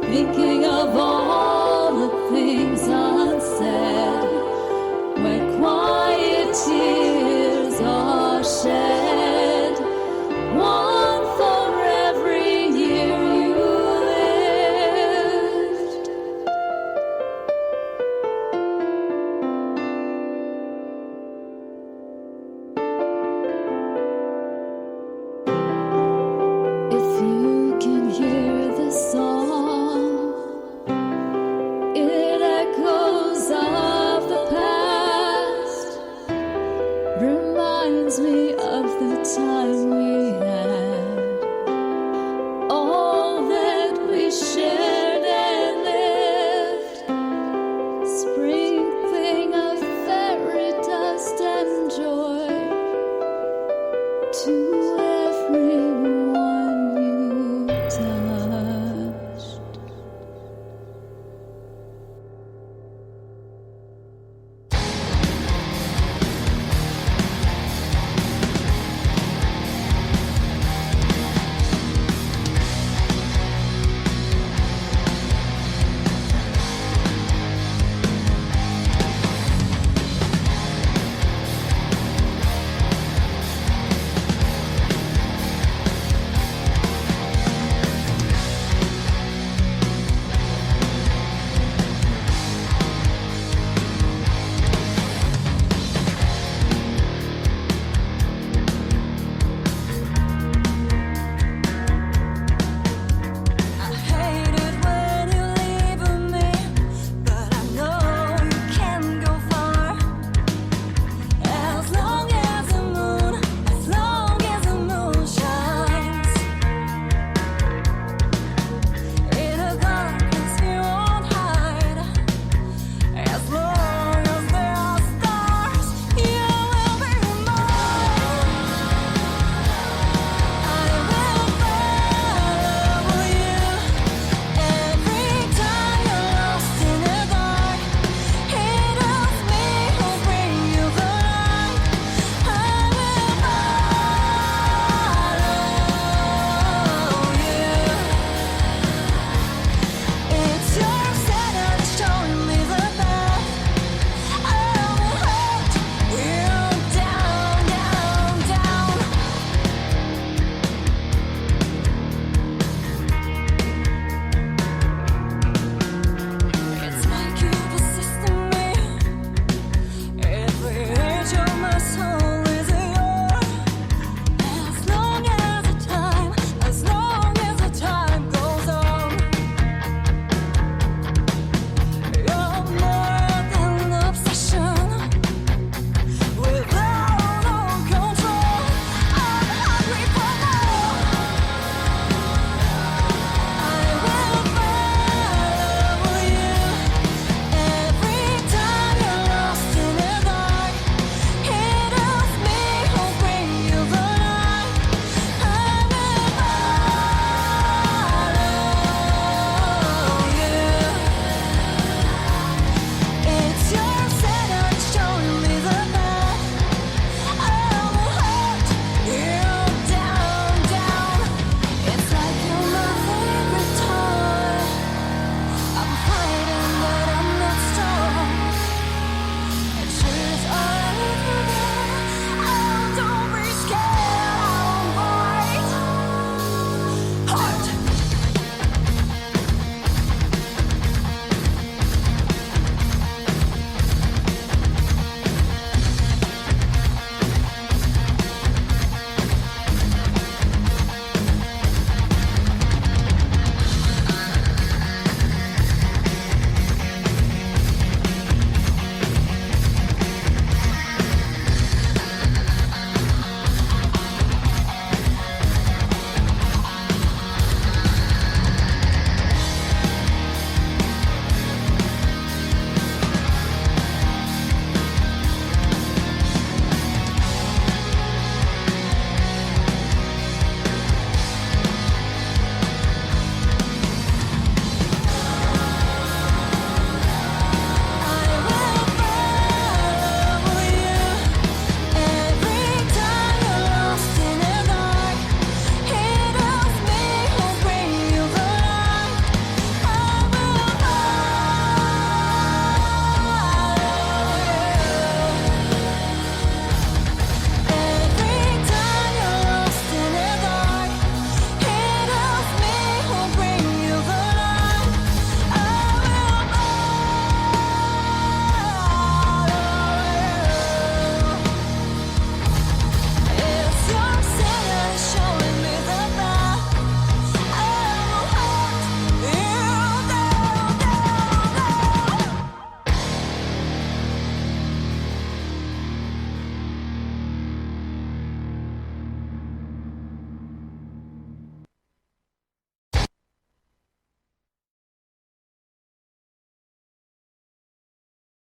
thinking of all the things unsaid, where quiet tears are shed, one for every year you lived. If you can hear the song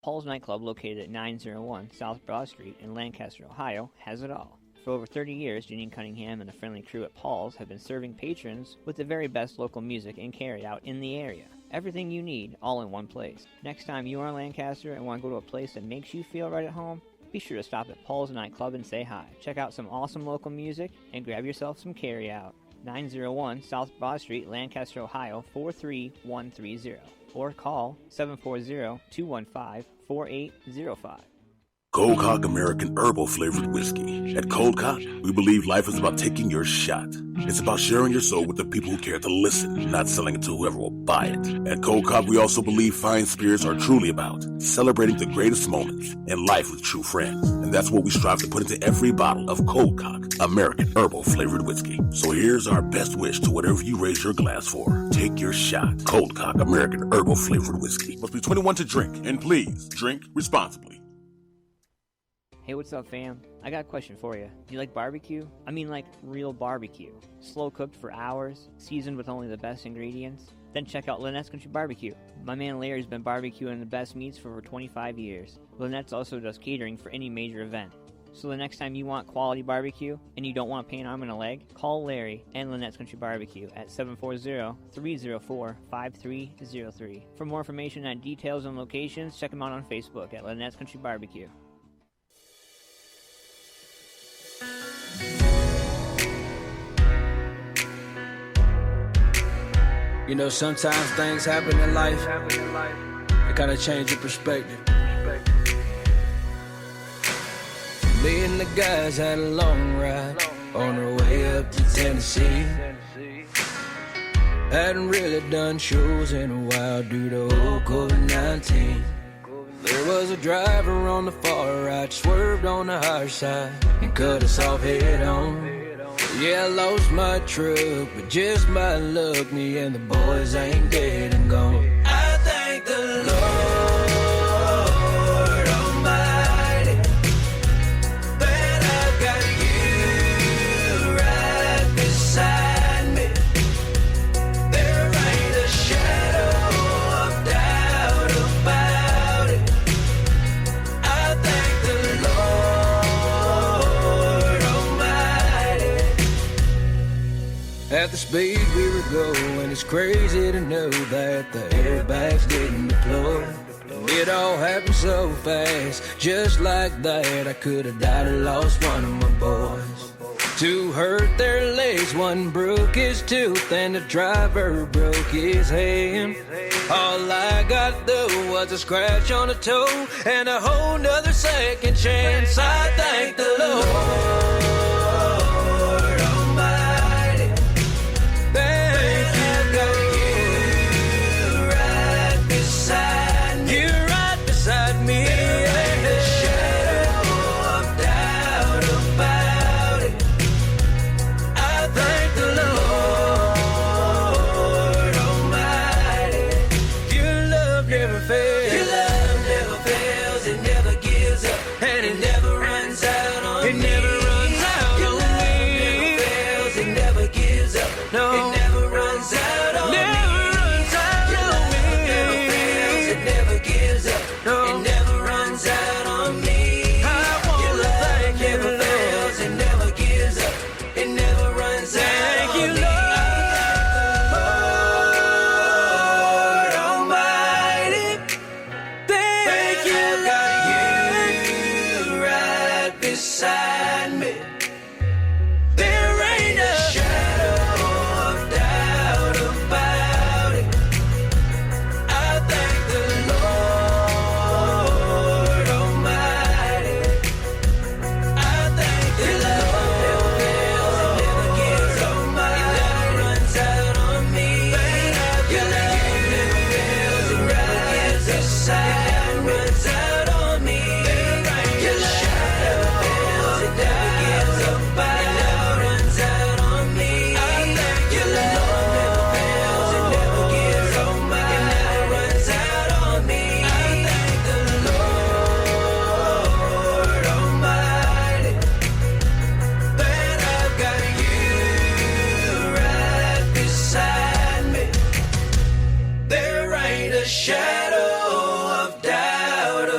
Paul's Nightclub, located at 901 South Broad Street in Lancaster, Ohio, has it all. For over 30 years, Janine Cunningham and the friendly crew at Paul's have been serving patrons with the very best local music and carry-out in the area. Everything you need, all in one place. Next time you are in Lancaster and want to go to a place that makes you feel right at home, be sure to stop at Paul's Nightclub and say hi. Check out some awesome local music and grab yourself some carry-out. 901 South Broad Street, Lancaster, Ohio, 43130. Or call 740-215-4805. Cold Cock American Herbal Flavored Whiskey. At Cold Cock, we believe life is about taking your shot. It's about sharing your soul with the people who care to listen, not selling it to whoever will buy it. At Cold Cock, we also believe fine spirits are truly about celebrating the greatest moments in life with true friends. And that's what we strive to put into every bottle of Cold Cock American Herbal Flavored Whiskey. So here's our best wish to whatever you raise your glass for. Take your shot. Cold Cock American Herbal Flavored Whiskey. Must be 21 to drink, and please drink responsibly. Hey, what's up, fam? I got a question for you. Do you like barbecue? I mean, like real barbecue. Slow cooked for hours, seasoned with only the best ingredients? Then check out Lynettes Country BBQ. My man Larry's been barbecuing the best meats for over 25 years. Lynettes also does catering for any major event. So the next time you want quality barbecue and you don't want to pay an arm and a leg, call Larry and Lynettes Country BBQ at 740-304-5303. For more information on details and locations, check them out on Facebook at Lynettes Country BBQ. You know, sometimes things happen in life that kind of change your perspective. Me and the guys had a long ride on our way up to Tennessee. Hadn't really done shows in a while due to old COVID-19. There was a driver on the far right, swerved on the higher side and cut us off head on. Yeah, I lost my truck, but just my luck, me and the boys ain't dead and gone. I thank the Lord Almighty that I've got you right beside me. There ain't a shadow of doubt about it. I thank the Lord Almighty. At the speed we were going, it's crazy to know that the airbags didn't deploy. It all happened so fast, just like that. I could have died or lost one of my boys. Two hurt their legs, one broke his tooth, and the driver broke his hand. All I got though was a scratch on a toe and a whole nother second chance. I thank the Lord Almighty. Thank you, got you right beside me. You're right beside me. There ain't a shadow of doubt about it. I thank the Lord Almighty. Your love never fails. Your love never fails. It never gives up, and it never runs out on me. It never runs out on me. Your love never fails. It never gives up. No, it never runs out on me. Never runs out on me. Your love never fails. It never gives up. No, it never runs out on me. I want to thank you, never fails. It never gives up. It never runs out on me. Thank you, Lord Almighty. Thank you, got you right beside me. There ain't a shadow of doubt about it. I thank the Lord Almighty. I thank the Lord. It never gives up. It never runs out on me. Your love never fails. It never gives up. It never runs out on me. Your love never fails. It never gives up. It never runs out on me. I thank your love never fails. It never gives up. It never runs out on me. I thank the Lord Almighty that I've got you right beside me. There ain't a shadow of doubt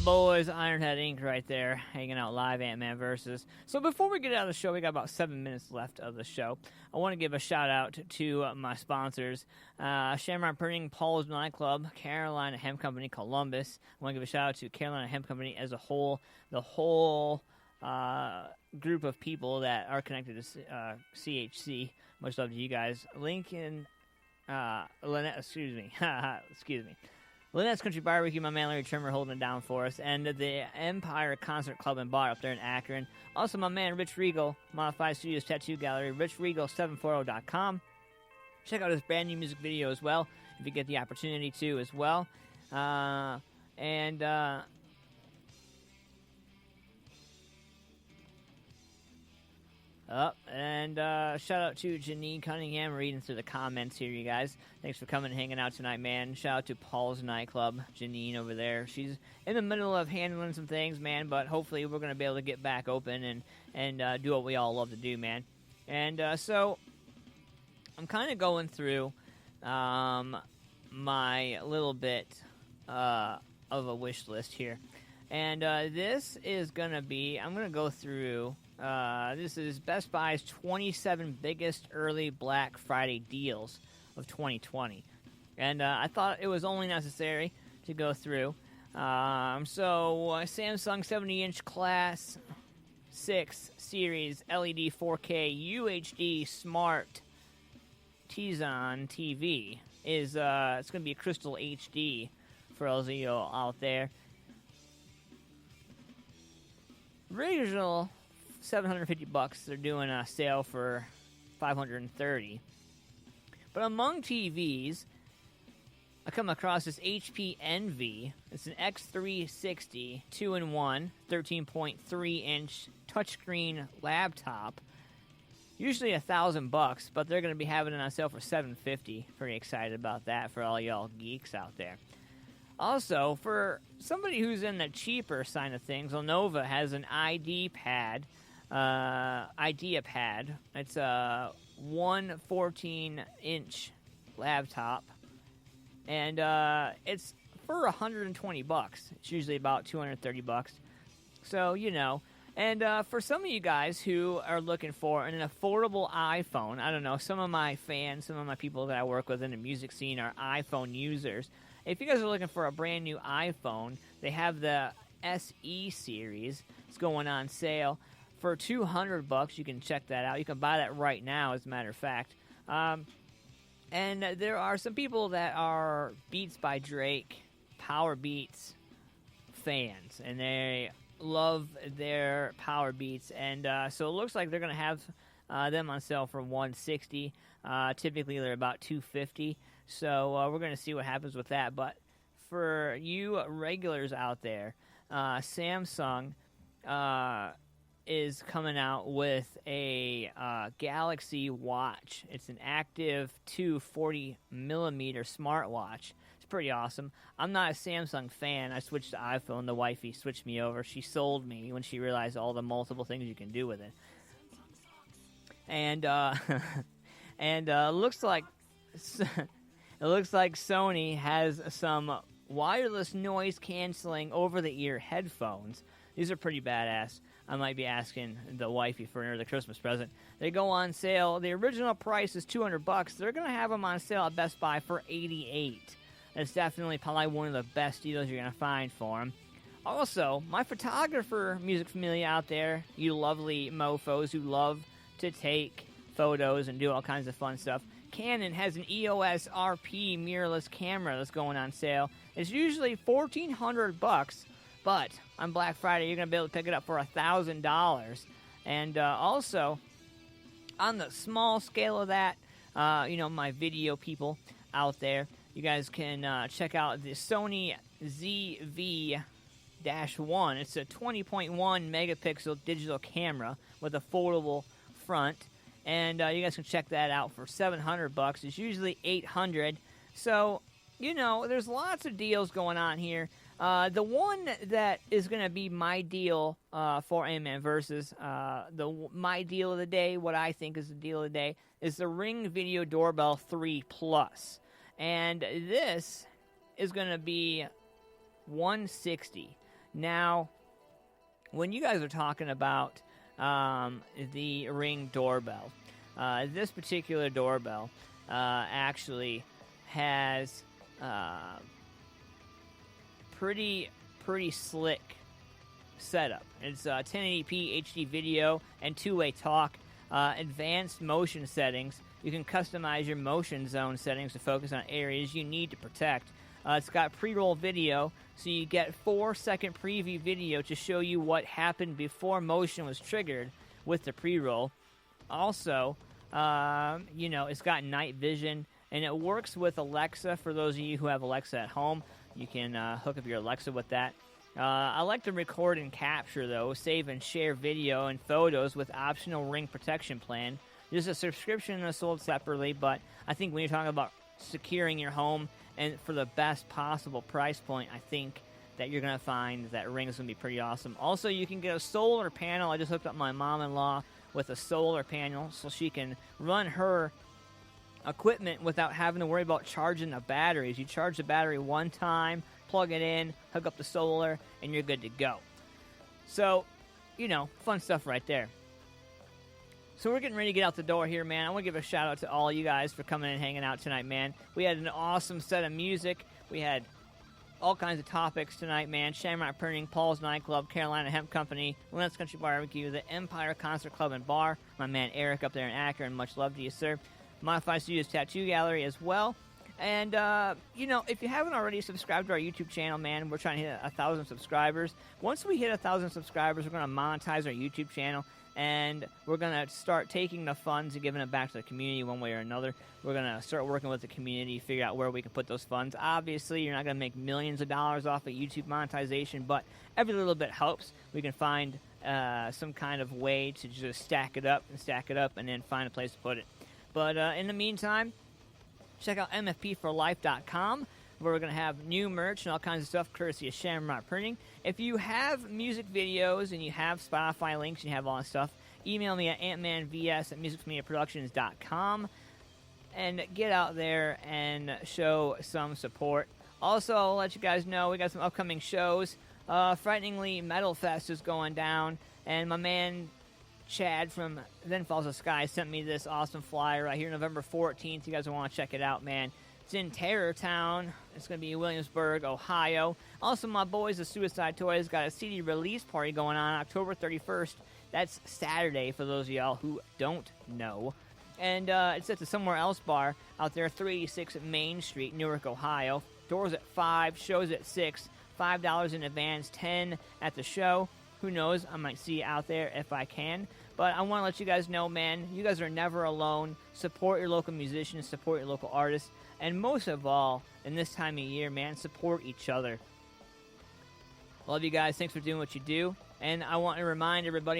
boys, Ironhead Inc. right there, hanging out live, Ant-Man Versus. So before we get out of the show, we got about 7 minutes left of the show. I want to give a shout-out to my sponsors, Shamrock Printing, Paul's Nightclub, Carolina Hemp Company, Columbus. I want to give a shout-out to Carolina Hemp Company as a whole, the whole group of people that are connected to CHC. Much love to you guys. Lincoln, Lynettes, excuse me. Lynettes Country BBQ, my man Larry Trimmer holding it down for us, and the Empire Concert Club and Bar up there in Akron. Also, my man Rich Regal, Modified Studios Tattoo Gallery, richregal740.com. Check out his brand new music video as well, if you get the opportunity to as well. Shout out to Janine Cunningham reading through the comments here, you guys. Thanks for coming and hanging out tonight, man. Shout out to Paul's Nightclub, Janine over there. She's in the middle of handling some things, man, but hopefully we're going to be able to get back open and do what we all love to do, man. And so I'm kind of going through my little bit of a wish list here. And this is going to be, I'm going to go through... this is Best Buy's 27 biggest early Black Friday deals of 2020. And I thought it was only necessary to go through. Samsung 70-inch Class 6 Series LED 4K UHD Smart Tizen TV is it's going to be a Crystal HD for all of you out there. Original $750. They're doing a sale for $530. But among TVs, I come across this HP Envy. It's an X360 2-in-1 13.3-inch touchscreen laptop. Usually $1,000, but they're going to be having it on sale for $750. Pretty excited about that for all y'all geeks out there. Also, for somebody who's in the cheaper side of things, Lenovo has an IDEA pad. It's a 114-inch laptop, and it's for $120. It's usually about $230. So, you know. And for some of you guys who are looking for an affordable iPhone, I don't know, some of my fans, some of my people that I work with in the music scene are iPhone users. If you guys are looking for a brand new iPhone, they have the SE series. It's going on sale for $200. You can check that out. You can buy that right now, as a matter of fact. And there are some people that are Beats by Drake, Power Beats fans, and they love their Power Beats. And so it looks like they're going to have them on sale for $160. Typically, they're about $250. So we're going to see what happens with that. But for you regulars out there, Samsung is coming out with a Galaxy Watch. It's an active 240mm smartwatch. It's pretty awesome. I'm not a Samsung fan. I switched to iPhone. The wifey switched me over. She sold me when she realized all the multiple things you can do with it. And looks like Sony has some wireless noise canceling over-the-ear headphones. These are pretty badass. I might be asking the wifey for another Christmas present. They go on sale. The original price is $200. They're going to have them on sale at Best Buy for $88. That's definitely probably one of the best deals you're going to find for them. Also, my photographer music familia out there, you lovely mofos who love to take photos and do all kinds of fun stuff, Canon has an EOS RP mirrorless camera that's going on sale. It's usually $1,400, but on Black Friday you're going to be able to pick it up for $1,000. And also, on the small scale of that, my video people out there, you guys can check out the Sony ZV-1. It's a 20.1 megapixel digital camera with a foldable front. And you guys can check that out for $700. It's usually $800. So, there's lots of deals going on here. The one that is going to be my deal for Ant-Man Versus, my deal of the day, what I think is the deal of the day, is the Ring Video Doorbell 3 Plus. And this is going to be $160. Now, when you guys are talking about the Ring doorbell, this particular doorbell actually has pretty slick setup. It's 1080p HD video and two-way talk, advanced motion settings. You can customize your motion zone settings to focus on areas you need to protect. It's got pre-roll video, so you get 4-second preview video to show you what happened before motion was triggered with the pre-roll. Also, it's got night vision, and it works with Alexa. For those of you who have Alexa at home, you can hook up your Alexa with that. I like to record and capture, though, save and share video and photos with optional Ring protection plan. There's a subscription that's sold separately, but I think when you're talking about securing your home and for the best possible price point, I think that you're going to find that Ring is going to be pretty awesome. Also, you can get a solar panel. I just hooked up my mom-in-law with a solar panel so she can run her equipment without having to worry about charging the batteries. You charge the battery one time, plug it in, hook up the solar, and you're good to go. So, fun stuff right there. So we're getting ready to get out the door here, man. I want to give a shout out to all you guys for coming and hanging out tonight, man. We had an awesome set of music. We had all kinds of topics tonight, man. Shamrock Printing, Paul's Nightclub, Carolina Hemp Company, Lynettes Country BBQ, the Empire Concert Club and Bar, my man Eric up there in Akron. Much love to you, sir. Modified Studios Tattoo Gallery as well. And, if you haven't already subscribed to our YouTube channel, man, we're trying to hit 1,000 subscribers. Once we hit 1,000 subscribers, we're going to monetize our YouTube channel, and we're going to start taking the funds and giving it back to the community one way or another. We're going to start working with the community, figure out where we can put those funds. Obviously, you're not going to make millions of dollars off of YouTube monetization, but every little bit helps. We can find some kind of way to just stack it up, and then find a place to put it. But in the meantime, check out mfpforlife.com, where we're going to have new merch and all kinds of stuff courtesy of Shamrock Printing. If you have music videos and you have Spotify links and you have all that stuff, email me at AntmanVs@musicfamiliaproductions.com and get out there and show some support. Also, I'll let you guys know we got some upcoming shows. Frighteningly Metal Fest is going down, and my man Chad from Then Falls the Sky sent me this awesome flyer right here, November 14th. You guys will want to check it out, man. It's in Terror Town. It's going to be in Williamsburg, Ohio. Also, my boys, the Suicide Toys, got a CD release party going on October 31st. That's Saturday, for those of y'all who don't know. And it's at the Somewhere Else bar out there, 386 Main Street, Newark, Ohio. Doors at 5, shows at 6, $5 in advance, $10 at the show. Who knows? I might see you out there if I can. But I want to let you guys know, man, you guys are never alone. Support your local musicians, support your local artists. And most of all, in this time of year, man, support each other. Love you guys. Thanks for doing what you do. And I want to remind everybody